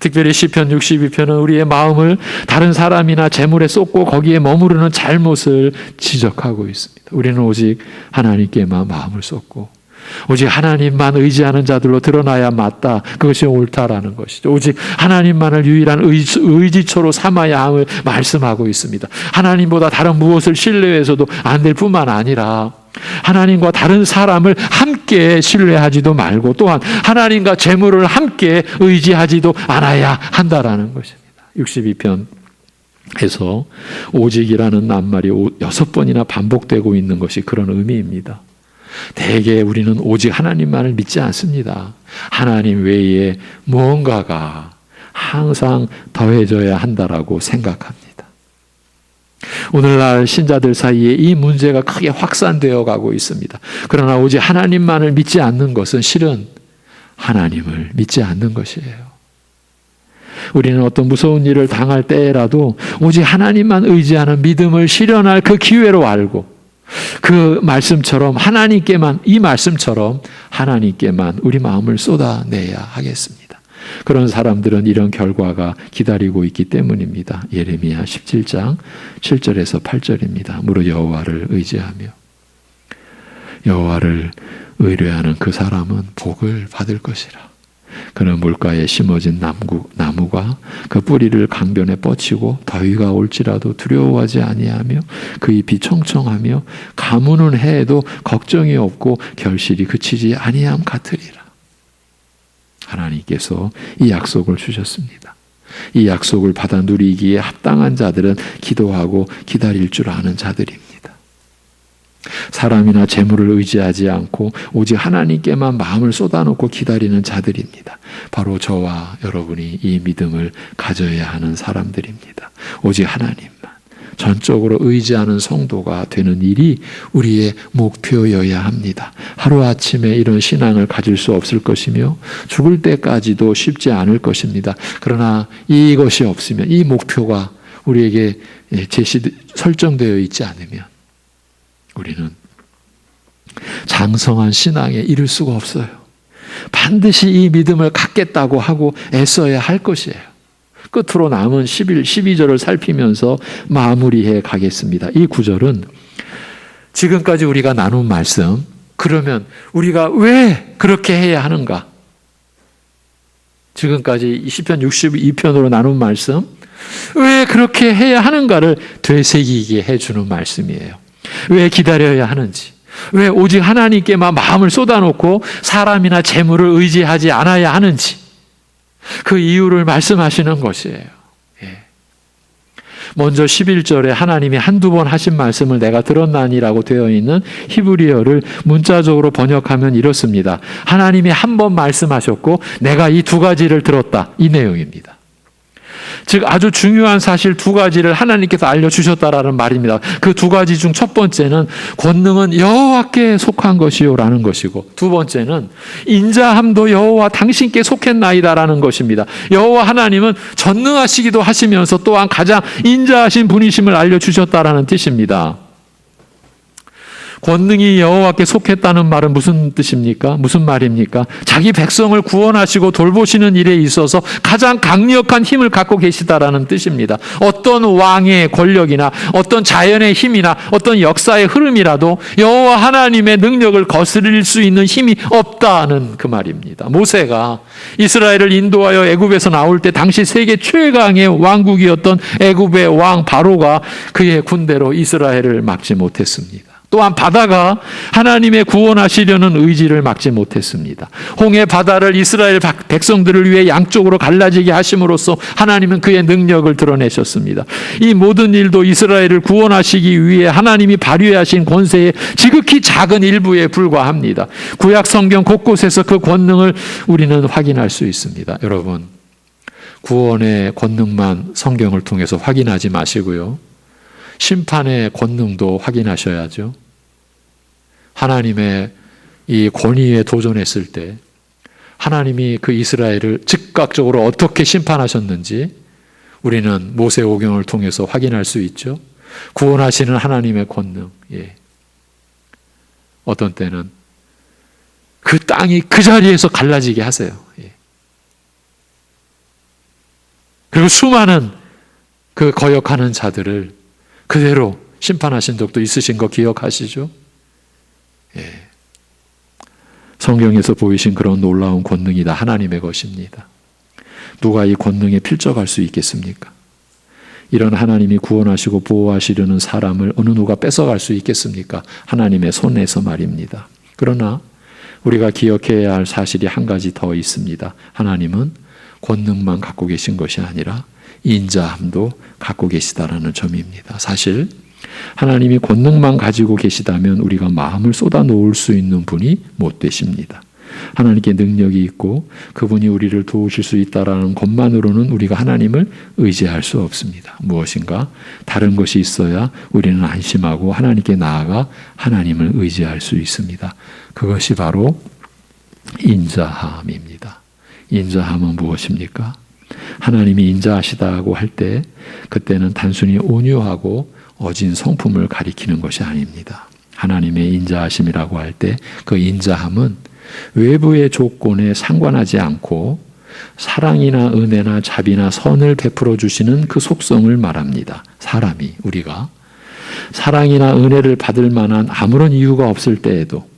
S1: 특별히 시편 62편은 우리의 마음을 다른 사람이나 재물에 쏟고 거기에 머무르는 잘못을 지적하고 있습니다. 우리는 오직 하나님께만 마음을 쏟고 오직 하나님만 의지하는 자들로 드러나야 맞다. 그것이 옳다라는 것이죠. 오직 하나님만을 유일한 의지처로 삼아야 함을 말씀하고 있습니다. 하나님보다 다른 무엇을 신뢰해서도 안 될 뿐만 아니라 하나님과 다른 사람을 함께 신뢰하지도 말고 또한 하나님과 재물을 함께 의지하지도 않아야 한다라는 것입니다. 62편에서 오직이라는 낱말이 6번이나 반복되고 있는 것이 그런 의미입니다. 대개 우리는 오직 하나님만을 믿지 않습니다. 하나님 외에 무언가가 항상 더해져야 한다라고 생각합니다. 오늘날 신자들 사이에 이 문제가 크게 확산되어 가고 있습니다. 그러나 오직 하나님만을 믿지 않는 것은 실은 하나님을 믿지 않는 것이에요. 우리는 어떤 무서운 일을 당할 때라도 오직 하나님만 의지하는 믿음을 실현할 그 기회로 알고 그 말씀처럼 이 말씀처럼 하나님께만 우리 마음을 쏟아내야 하겠습니다. 그런 사람들은 이런 결과가 기다리고 있기 때문입니다. 예레미야 17장 7절에서 8절입니다. 무릇 여호와를 의지하며 여호와를 의뢰하는 그 사람은 복을 받을 것이라. 그는 물가에 심어진 나무가 그 뿌리를 강변에 뻗치고 더위가 올지라도 두려워하지 아니하며 그 잎이 청청하며 가무는 해에도 걱정이 없고 결실이 그치지 아니함 같으리라. 하나님께서 이 약속을 주셨습니다. 이 약속을 받아 누리기에 합당한 자들은 기도하고 기다릴 줄 아는 자들입니다. 사람이나 재물을 의지하지 않고 오직 하나님께만 마음을 쏟아놓고 기다리는 자들입니다. 바로 저와 여러분이 이 믿음을 가져야 하는 사람들입니다. 오직 하나님만 전적으로 의지하는 성도가 되는 일이 우리의 목표여야 합니다. 하루아침에 이런 신앙을 가질 수 없을 것이며 죽을 때까지도 쉽지 않을 것입니다. 그러나 이것이 없으면, 이 목표가 우리에게 설정되어 있지 않으면 우리는 장성한 신앙에 이를 수가 없어요. 반드시 이 믿음을 갖겠다고 하고 애써야 할 것이에요. 끝으로 남은 12절을 살피면서 마무리해 가겠습니다. 이 구절은 지금까지 우리가 나눈 말씀, 그러면 우리가 왜 그렇게 해야 하는가? 지금까지 시편 62편으로 나눈 말씀, 왜 그렇게 해야 하는가를 되새기게 해주는 말씀이에요. 왜 기다려야 하는지, 왜 오직 하나님께만 마음을 쏟아놓고 사람이나 재물을 의지하지 않아야 하는지 그 이유를 말씀하시는 것이에요. 먼저 11절에 하나님이 한두 번 하신 말씀을 내가 들었나니라고 되어 있는 히브리어를 문자적으로 번역하면 이렇습니다. 하나님이 한 번 말씀하셨고 내가 이 두 가지를 들었다, 이 내용입니다. 즉 아주 중요한 사실 두 가지를 하나님께서 알려주셨다라는 말입니다. 그 두 가지 중 첫 번째는 권능은 여호와께 속한 것이요라는 것이고, 두 번째는 인자함도 여호와 당신께 속했나이다라는 것입니다. 여호와 하나님은 전능하시기도 하시면서 또한 가장 인자하신 분이심을 알려주셨다라는 뜻입니다. 권능이 여호와께 속했다는 말은 무슨 뜻입니까? 무슨 말입니까? 자기 백성을 구원하시고 돌보시는 일에 있어서 가장 강력한 힘을 갖고 계시다라는 뜻입니다. 어떤 왕의 권력이나 어떤 자연의 힘이나 어떤 역사의 흐름이라도 여호와 하나님의 능력을 거스릴 수 있는 힘이 없다는 그 말입니다. 모세가 이스라엘을 인도하여 애굽에서 나올 때 당시 세계 최강의 왕국이었던 애굽의 왕 바로가 그의 군대로 이스라엘을 막지 못했습니다. 또한 바다가 하나님의 구원하시려는 의지를 막지 못했습니다. 홍해 바다를 이스라엘 백성들을 위해 양쪽으로 갈라지게 하심으로써 하나님은 그의 능력을 드러내셨습니다. 이 모든 일도 이스라엘을 구원하시기 위해 하나님이 발휘하신 권세의 지극히 작은 일부에 불과합니다. 구약 성경 곳곳에서 그 권능을 우리는 확인할 수 있습니다. 여러분, 구원의 권능만 성경을 통해서 확인하지 마시고요. 심판의 권능도 확인하셔야죠. 하나님의 이 권위에 도전했을 때 하나님이 그 이스라엘을 즉각적으로 어떻게 심판하셨는지 우리는 모세오경을 통해서 확인할 수 있죠. 구원하시는 하나님의 권능. 예. 어떤 때는 그 땅이 그 자리에서 갈라지게 하세요. 예. 그리고 수많은 그 거역하는 자들을 그대로 심판하신 적도 있으신 거 기억하시죠? 예. 성경에서 보이신 그런 놀라운 권능이 다 하나님의 것입니다. 누가 이 권능에 필적할 수 있겠습니까? 이런 하나님이 구원하시고 보호하시려는 사람을 어느 누가 뺏어갈 수 있겠습니까? 하나님의 손에서 말입니다. 그러나 우리가 기억해야 할 사실이 한 가지 더 있습니다. 하나님은 권능만 갖고 계신 것이 아니라 인자함도 갖고 계시다라는 점입니다. 사실 하나님이 권능만 가지고 계시다면 우리가 마음을 쏟아 놓을 수 있는 분이 못 되십니다. 하나님께 능력이 있고 그분이 우리를 도우실 수 있다라는 것만으로는 우리가 하나님을 의지할 수 없습니다. 무엇인가 다른 것이 있어야 우리는 안심하고 하나님께 나아가 하나님을 의지할 수 있습니다. 그것이 바로 인자함입니다. 인자함은 무엇입니까? 하나님이 인자하시다고 할 때 그때는 단순히 온유하고 어진 성품을 가리키는 것이 아닙니다. 하나님의 인자하심이라고 할 때 그 인자함은 외부의 조건에 상관하지 않고 사랑이나 은혜나 자비나 선을 베풀어 주시는 그 속성을 말합니다. 사람이 우리가 사랑이나 은혜를 받을 만한 아무런 이유가 없을 때에도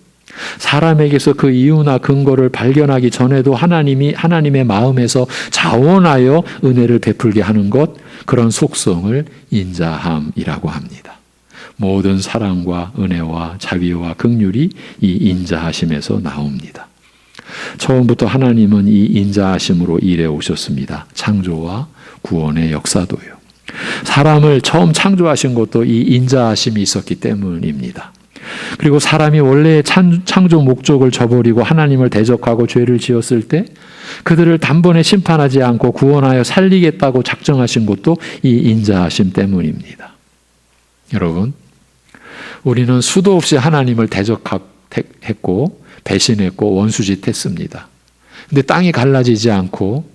S1: 사람에게서 그 이유나 근거를 발견하기 전에도 하나님이 하나님의 마음에서 자원하여 은혜를 베풀게 하는 것, 그런 속성을 인자함이라고 합니다. 모든 사랑과 은혜와 자비와 긍휼이 이 인자하심에서 나옵니다. 처음부터 하나님은 이 인자하심으로 일해 오셨습니다. 창조와 구원의 역사도요. 사람을 처음 창조하신 것도 이 인자하심이 있었기 때문입니다. 그리고 사람이 원래의 창조 목적을 저버리고 하나님을 대적하고 죄를 지었을 때 그들을 단번에 심판하지 않고 구원하여 살리겠다고 작정하신 것도 이 인자하심 때문입니다. 여러분, 우리는 수도 없이 하나님을 대적했고 배신했고 원수짓했습니다. 근데 땅이 갈라지지 않고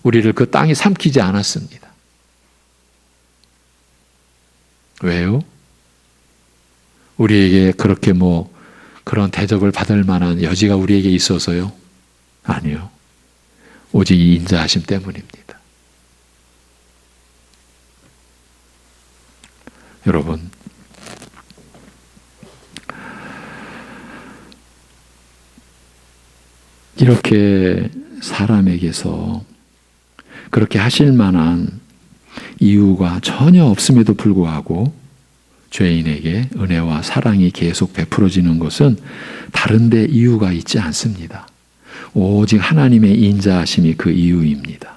S1: 우리를 그 땅이 삼키지 않았습니다. 왜요? 우리에게 그렇게 그런 대접을 받을 만한 여지가 우리에게 있어서요? 아니요. 오직 이 인자하심 때문입니다. 여러분, 이렇게 사람에게서 그렇게 하실 만한 이유가 전혀 없음에도 불구하고 죄인에게 은혜와 사랑이 계속 베풀어지는 것은 다른 데 이유가 있지 않습니다. 오직 하나님의 인자하심이 그 이유입니다.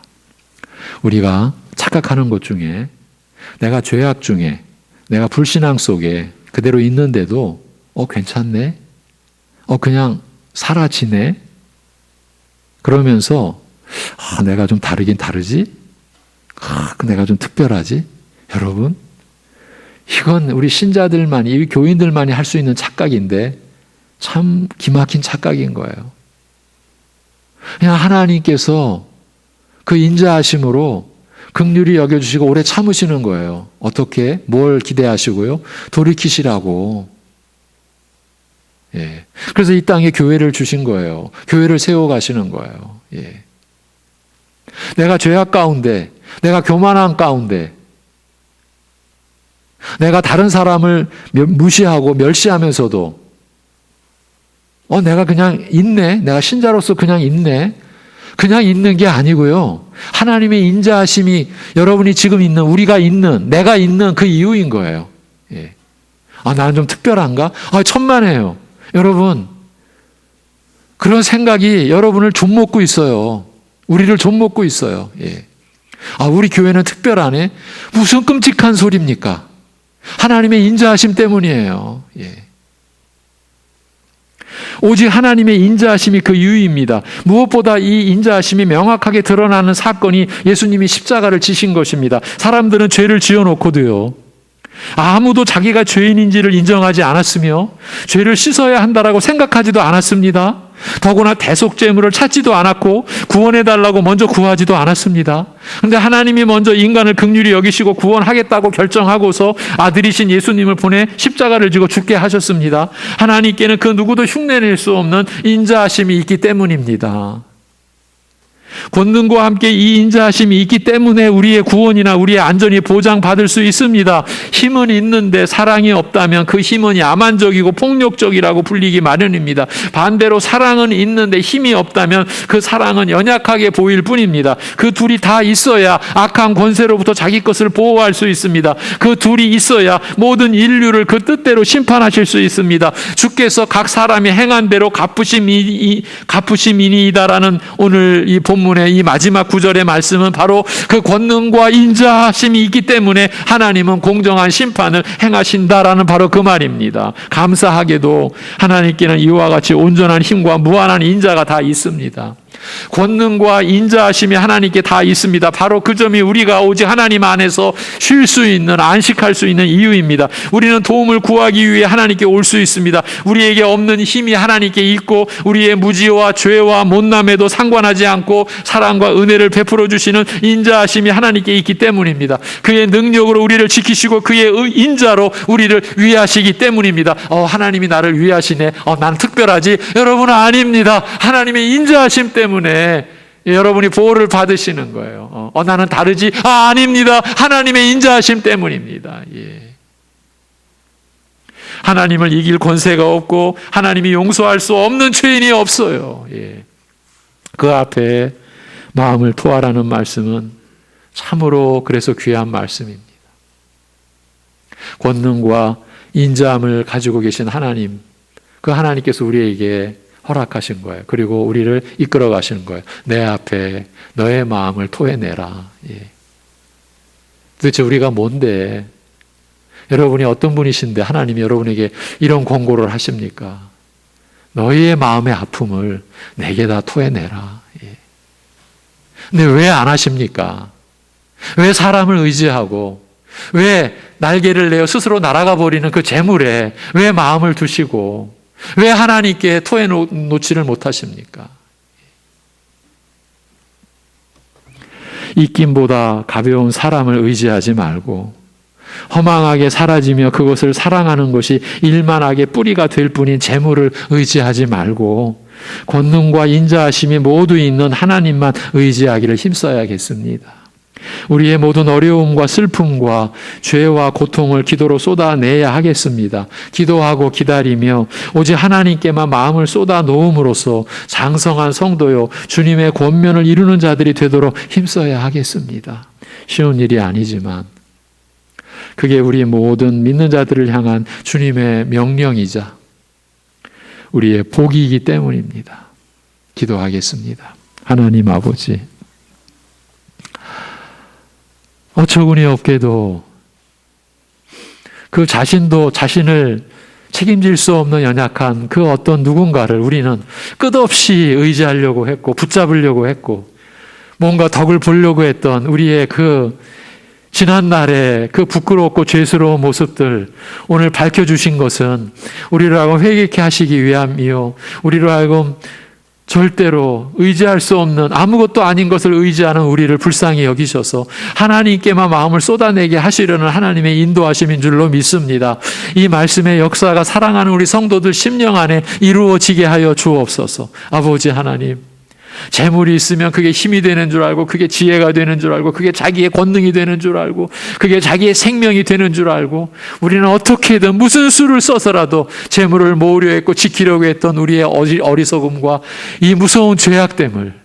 S1: 우리가 착각하는 것 중에 내가 죄악 중에 내가 불신앙 속에 그대로 있는데도 괜찮네? 그냥 사라지네? 그러면서 내가 좀 다르긴 다르지? 내가 좀 특별하지? 여러분, 이건 우리 신자들만이, 이 교인들만이 할 수 있는 착각인데 참 기막힌 착각인 거예요. 그냥 하나님께서 그 인자하심으로 긍휼히 여겨주시고 오래 참으시는 거예요. 어떻게? 뭘 기대하시고요? 돌이키시라고. 예. 그래서 이 땅에 교회를 주신 거예요. 교회를 세워 가시는 거예요. 예. 내가 죄악 가운데, 내가 교만한 가운데, 내가 다른 사람을 무시하고 멸시하면서도 내가 그냥 있네. 내가 신자로서 그냥 있네. 그냥 있는 게 아니고요. 하나님의 인자하심이 여러분이 지금 있는, 우리가 있는, 내가 있는 그 이유인 거예요. 예. 나는 좀 특별한가? 천만에요. 여러분, 그런 생각이 여러분을 좀먹고 있어요. 우리를 좀먹고 있어요. 예. 우리 교회는 특별하네? 무슨 끔찍한 소리입니까? 하나님의 인자하심 때문이에요. 예. 오직 하나님의 인자하심이 그 이유입니다. 무엇보다 이 인자하심이 명확하게 드러나는 사건이 예수님이 십자가를 지신 것입니다. 사람들은 죄를 지어놓고도요, 아무도 자기가 죄인인지를 인정하지 않았으며 죄를 씻어야 한다라고 생각하지도 않았습니다. 더구나 대속죄물을 찾지도 않았고 구원해달라고 먼저 구하지도 않았습니다. 그런데 하나님이 먼저 인간을 긍휼히 여기시고 구원하겠다고 결정하고서 아들이신 예수님을 보내 십자가를 지고 죽게 하셨습니다. 하나님께는 그 누구도 흉내낼 수 없는 인자하심이 있기 때문입니다. 권능과 함께 이 인자하심이 있기 때문에 우리의 구원이나 우리의 안전이 보장받을 수 있습니다. 힘은 있는데 사랑이 없다면 그 힘은 야만적이고 폭력적이라고 불리기 마련입니다. 반대로 사랑은 있는데 힘이 없다면 그 사랑은 연약하게 보일 뿐입니다. 그 둘이 다 있어야 악한 권세로부터 자기 것을 보호할 수 있습니다. 그 둘이 있어야 모든 인류를 그 뜻대로 심판하실 수 있습니다. 주께서 각 사람이 행한 대로 갚으심이니이다라는 오늘 이 본문의 이 마지막 구절의 말씀은 바로 그 권능과 인자하심이 있기 때문에 하나님은 공정한 심판을 행하신다라는 바로 그 말입니다. 감사하게도 하나님께는 이와 같이 온전한 힘과 무한한 인자가 다 있습니다. 권능과 인자하심이 하나님께 다 있습니다. 바로 그 점이 우리가 오직 하나님 안에서 쉴 수 있는, 안식할 수 있는 이유입니다. 우리는 도움을 구하기 위해 하나님께 올 수 있습니다. 우리에게 없는 힘이 하나님께 있고 우리의 무지와 죄와 못남에도 상관하지 않고 사랑과 은혜를 베풀어 주시는 인자하심이 하나님께 있기 때문입니다. 그의 능력으로 우리를 지키시고 그의 인자로 우리를 위하시기 때문입니다. 하나님이 나를 위하시네. 난 특별하지? 여러분은 아닙니다. 하나님의 인자하심 때문에 여러분이 보호를 받으시는 거예요. 나는 다르지? 아닙니다. 하나님의 인자하심 때문입니다. 예. 하나님을 이길 권세가 없고 하나님이 용서할 수 없는 죄인이 없어요. 예. 그 앞에 마음을 토하라는 말씀은 참으로 그래서 귀한 말씀입니다. 권능과 인자함을 가지고 계신 하나님, 그 하나님께서 우리에게 허락하신 거예요. 그리고 우리를 이끌어 가시는 거예요. 내 앞에 너의 마음을 토해내라. 예. 도대체 우리가 뭔데? 여러분이 어떤 분이신데 하나님이 여러분에게 이런 권고를 하십니까? 너희의 마음의 아픔을 내게 다 토해내라. 예. 근데 왜 안 하십니까? 왜 사람을 의지하고 왜 날개를 내어 스스로 날아가 버리는 그 재물에 왜 마음을 두시고 왜 하나님께 토해놓지를 못하십니까? 입김보다 가벼운 사람을 의지하지 말고 허망하게 사라지며 그것을 사랑하는 것이 일만하게 뿌리가 될 뿐인 재물을 의지하지 말고 권능과 인자하심이 모두 있는 하나님만 의지하기를 힘써야겠습니다. 우리의 모든 어려움과 슬픔과 죄와 고통을 기도로 쏟아내야 하겠습니다. 기도하고 기다리며 오직 하나님께만 마음을 쏟아 놓음으로써 장성한 성도요 주님의 권면을 이루는 자들이 되도록 힘써야 하겠습니다. 쉬운 일이 아니지만 그게 우리 모든 믿는 자들을 향한 주님의 명령이자 우리의 복이기 때문입니다. 기도하겠습니다. 하나님 아버지, 어처구니 없게도 그 자신도 자신을 책임질 수 없는 연약한 그 어떤 누군가를 우리는 끝없이 의지하려고 했고 붙잡으려고 했고 뭔가 덕을 보려고 했던 우리의 그 지난날의 그 부끄럽고 죄스러운 모습들 오늘 밝혀주신 것은 우리를 하여금 회개케 하시기 위함이요 우리를 하여금 절대로 의지할 수 없는 아무것도 아닌 것을 의지하는 우리를 불쌍히 여기셔서 하나님께만 마음을 쏟아내게 하시려는 하나님의 인도하심인 줄로 믿습니다. 이 말씀의 역사가 사랑하는 우리 성도들 심령 안에 이루어지게 하여 주옵소서. 아버지 하나님, 재물이 있으면 그게 힘이 되는 줄 알고, 그게 지혜가 되는 줄 알고, 그게 자기의 권능이 되는 줄 알고, 그게 자기의 생명이 되는 줄 알고, 우리는 어떻게든 무슨 수를 써서라도 재물을 모으려 했고 지키려고 했던 우리의 어리석음과 이 무서운 죄악됨을,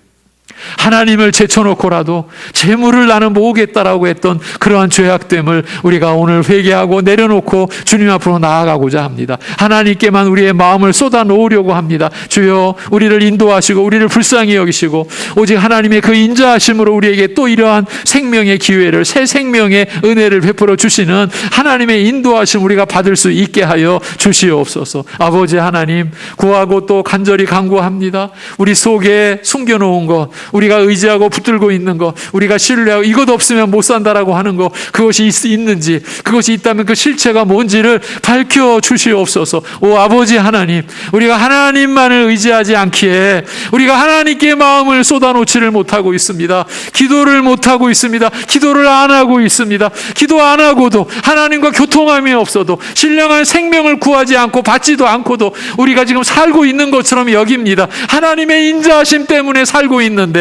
S1: 하나님을 제쳐놓고라도 재물을 나는 모으겠다라고 했던 그러한 죄악됨을 우리가 오늘 회개하고 내려놓고 주님 앞으로 나아가고자 합니다. 하나님께만 우리의 마음을 쏟아놓으려고 합니다. 주여, 우리를 인도하시고 우리를 불쌍히 여기시고 오직 하나님의 그 인자하심으로 우리에게 또 이러한 생명의 기회를, 새 생명의 은혜를 베풀어 주시는 하나님의 인도하심 우리가 받을 수 있게 하여 주시옵소서. 아버지 하나님, 구하고 또 간절히 간구합니다. 우리 속에 숨겨놓은 것, 우리가 의지하고 붙들고 있는 것, 우리가 신뢰하고 이것 없으면 못 산다라고 하는 것, 그것이 있는지, 그것이 있다면 그 실체가 뭔지를 밝혀 주시옵소서. 오 아버지 하나님, 우리가 하나님만을 의지하지 않기에 우리가 하나님께 마음을 쏟아놓지를 못하고 있습니다. 기도를 못하고 있습니다. 기도를 안 하고 있습니다. 기도 안 하고도 하나님과 교통함이 없어도 신령한 생명을 구하지 않고 받지도 않고도 우리가 지금 살고 있는 것처럼 여깁니다. 하나님의 인자하심 때문에 살고 있는데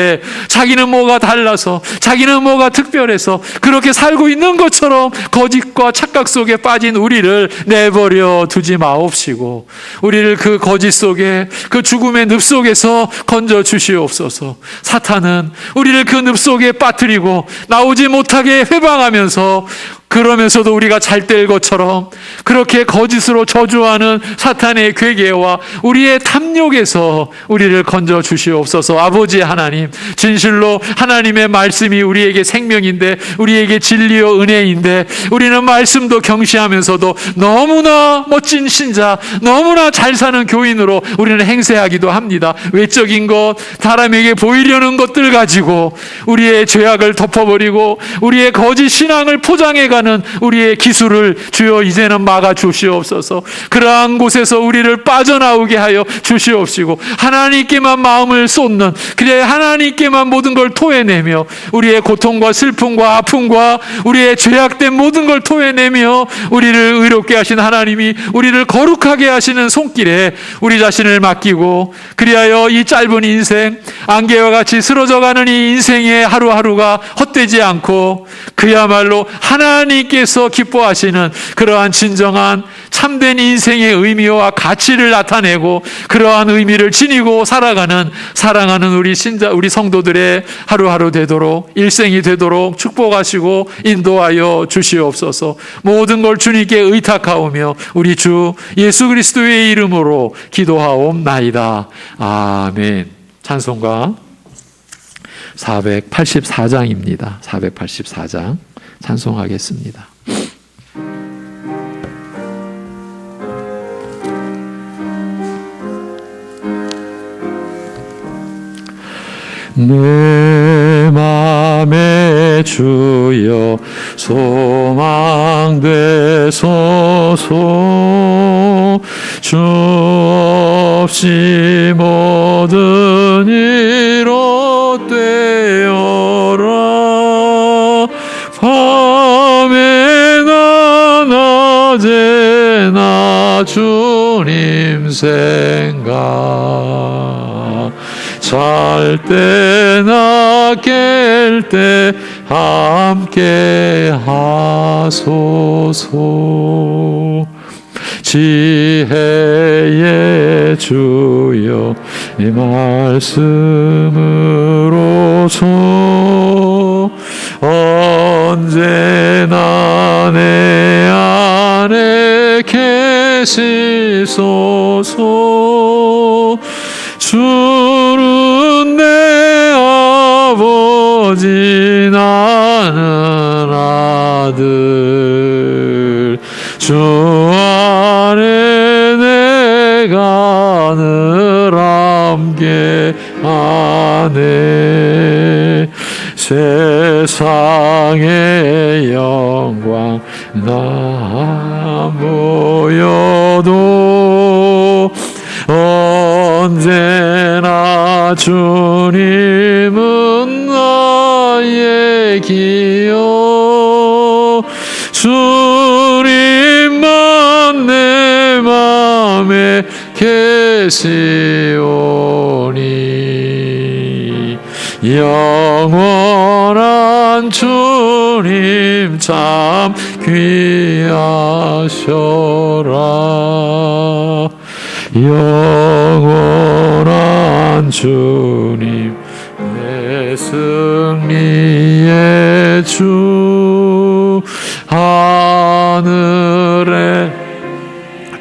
S1: 자기는 뭐가 달라서, 자기는 뭐가 특별해서 그렇게 살고 있는 것처럼 거짓과 착각 속에 빠진 우리를 내버려 두지 마옵시고 우리를 그 거짓 속에, 그 죽음의 늪 속에서 건져 주시옵소서. 사탄은 우리를 그 늪 속에 빠뜨리고 나오지 못하게 회방하면서, 그러면서도 우리가 잘 될 것처럼 그렇게 거짓으로 저주하는 사탄의 괴계와 우리의 탐욕에서 우리를 건져 주시옵소서. 아버지 하나님, 진실로 하나님의 말씀이 우리에게 생명인데, 우리에게 진리요 은혜인데, 우리는 말씀도 경시하면서도 너무나 멋진 신자, 너무나 잘 사는 교인으로 우리는 행세하기도 합니다. 외적인 것, 사람에게 보이려는 것들 가지고 우리의 죄악을 덮어버리고 우리의 거짓 신앙을 포장해가는 우리의 기술을 주여 이제는 막아 주시옵소서. 그러한 곳에서 우리를 빠져나오게 하여 주시옵시고 하나님께만 마음을 쏟는, 그래 하나님께만 모든 걸 토해내며 우리의 고통과 슬픔과 아픔과 우리의 죄악된 모든 걸 토해내며 우리를 의롭게 하신 하나님이 우리를 거룩하게 하시는 손길에 우리 자신을 맡기고, 그리하여 이 짧은 인생, 안개와 같이 쓰러져가는 이 인생의 하루하루가 헛되지 않고 그야말로 하나님께서 기뻐하시는 그러한 진정한 참된 인생의 의미와 가치를 나타내고 그러한 의미를 지니고 살아가는, 사랑하는 우리 신자, 우리 성도들의 하루하루 되도록, 일생이 되도록 축복하시고 인도하여 주시옵소서. 모든 걸 주님께 의탁하오며 우리 주 예수 그리스도의 이름으로 기도하옵나이다. 아멘. 찬송가 484장입니다. 484장 찬송하겠습니다.
S3: 내 맘에 주여 소망 되소서. 주 없이 모든 일 헛되어라. 밤에나 낮에나 주님 생각, 잘 때나 깰 때 함께 하소서. 지혜의 주여 이 말씀으로서 언제나 내 안에 계시소서. 주는 내 아버지 나는 아들, 주 안에 내가 늘 함께 하네. 세상의 영광 나 보여도 언제나 주님은 나의 기여 주님만 내 맘에 계시오니 영원한 주님 참 귀하셔라 영원한 주님 내 승리의 주 하늘에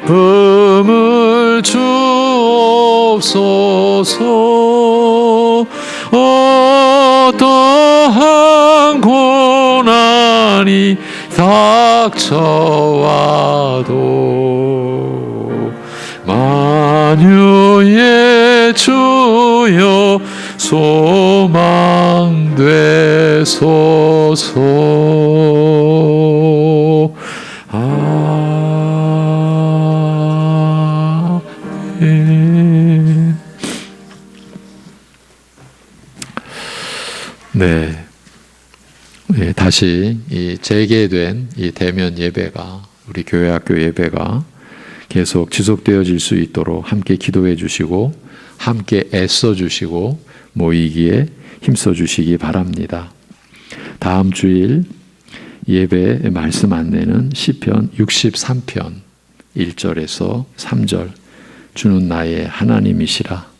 S3: 쁨을 주옵소서 어떠한 고난이 닥쳐와도 만유의 주여 소망되소서 아멘. 네. 예, 다시 이 재개된 이 대면 예배가 우리 교회 학교 예배가 계속 지속되어질 수 있도록 함께 기도해 주시고 함께 애써 주시고 모이기에 힘써 주시기 바랍니다. 다음 주일 예배 말씀 안내는 시편 63편 1절에서 3절 주는 나의 하나님이시라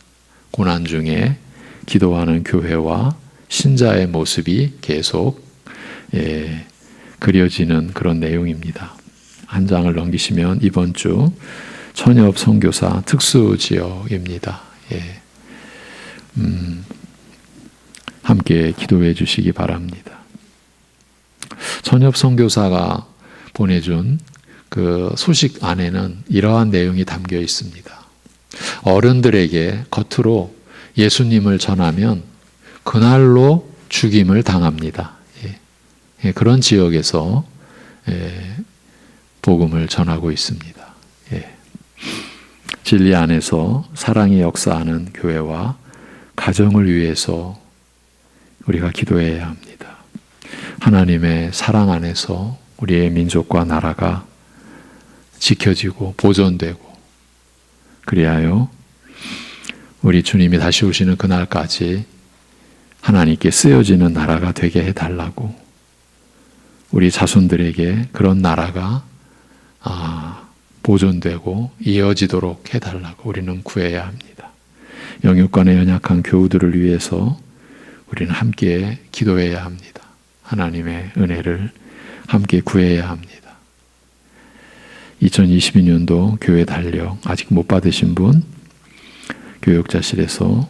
S3: 고난 중에 기도하는 교회와 신자의 모습이 계속 그려지는 그런 내용입니다. 한 장을 넘기시면 이번 주 천엽 선교사 특수지역입니다. 함께 기도해 주시기 바랍니다. 천엽 선교사가 보내준 그 소식 안에는 이러한 내용이 담겨 있습니다. 어른들에게 겉으로 예수님을 전하면 그날로 죽임을 당합니다. 그런 지역에서 복음을 전하고 있습니다. 진리 안에서 사랑의 역사하는 교회와 가정을 위해서 우리가 기도해야 합니다. 하나님의 사랑 안에서 우리의 민족과 나라가 지켜지고 보존되고 그리하여 우리 주님이 다시 오시는 그날까지 하나님께 쓰여지는 나라가 되게 해달라고 우리 자손들에게 그런 나라가 보존되고 이어지도록 해달라고 우리는 구해야 합니다. 영육간의 연약한 교우들을 위해서 우리는 함께 기도해야 합니다. 하나님의 은혜를 함께 구해야 합니다. 2022년도 교회 달력 아직 못 받으신 분 교육자실에서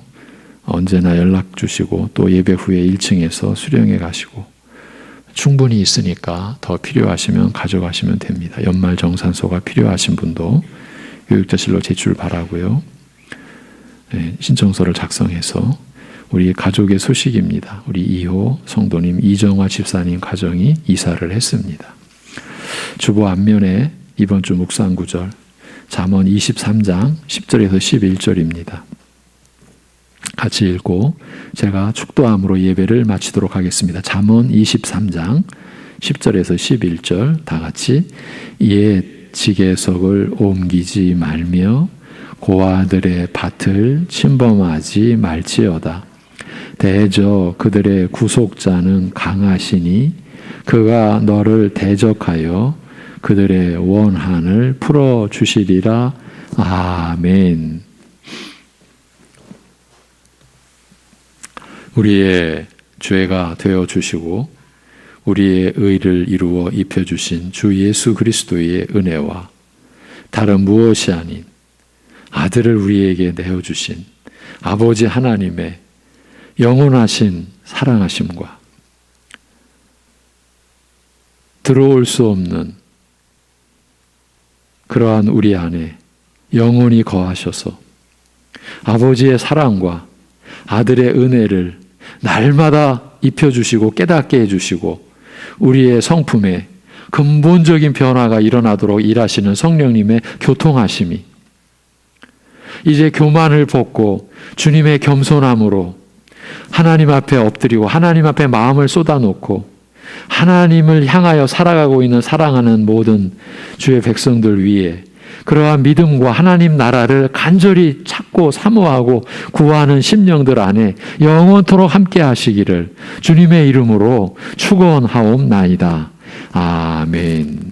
S3: 언제나 연락 주시고 또 예배 후에 1층에서 수령해 가시고 충분히 있으니까 더 필요하시면 가져가시면 됩니다. 연말 정산서가 필요하신 분도 교육자실로 제출 바라고요. 신청서를 작성해서 우리 가족의 소식입니다. 우리 2호 성도님 이정화 집사님 가정이 이사를 했습니다. 주보 앞면에 이번 주 묵상 구절 잠언 23장 10절에서 11절입니다. 같이 읽고 제가 축도함으로 예배를 마치도록 하겠습니다. 잠언 23장 10절에서 11절 다 같이 옛 지게석을 옮기지 말며 고아들의 밭을 침범하지 말지어다. 대저 그들의 구속자는 강하시니 그가 너를 대적하여 그들의 원한을 풀어주시리라. 아멘. 우리의 죄가 되어주시고 우리의 의를 이루어 입혀주신 주 예수 그리스도의 은혜와 다른 무엇이 아닌 아들을 우리에게 내어주신 아버지 하나님의 영원하신 사랑하심과 들어올 수 없는 그러한 우리 안에 영원히 거하셔서 아버지의 사랑과 아들의 은혜를 날마다 입혀주시고 깨닫게 해주시고 우리의 성품에 근본적인 변화가 일어나도록 일하시는 성령님의 교통하심이
S1: 이제 교만을 벗고 주님의 겸손함으로 하나님 앞에 엎드리고 하나님 앞에 마음을 쏟아놓고 하나님을 향하여 살아가고 있는 사랑하는 모든 주의 백성들 위해 그러한 믿음과 하나님 나라를 간절히 찾고 사모하고 구하는 심령들 안에 영원토록 함께 하시기를 주님의 이름으로 축원하옵나이다. 아멘.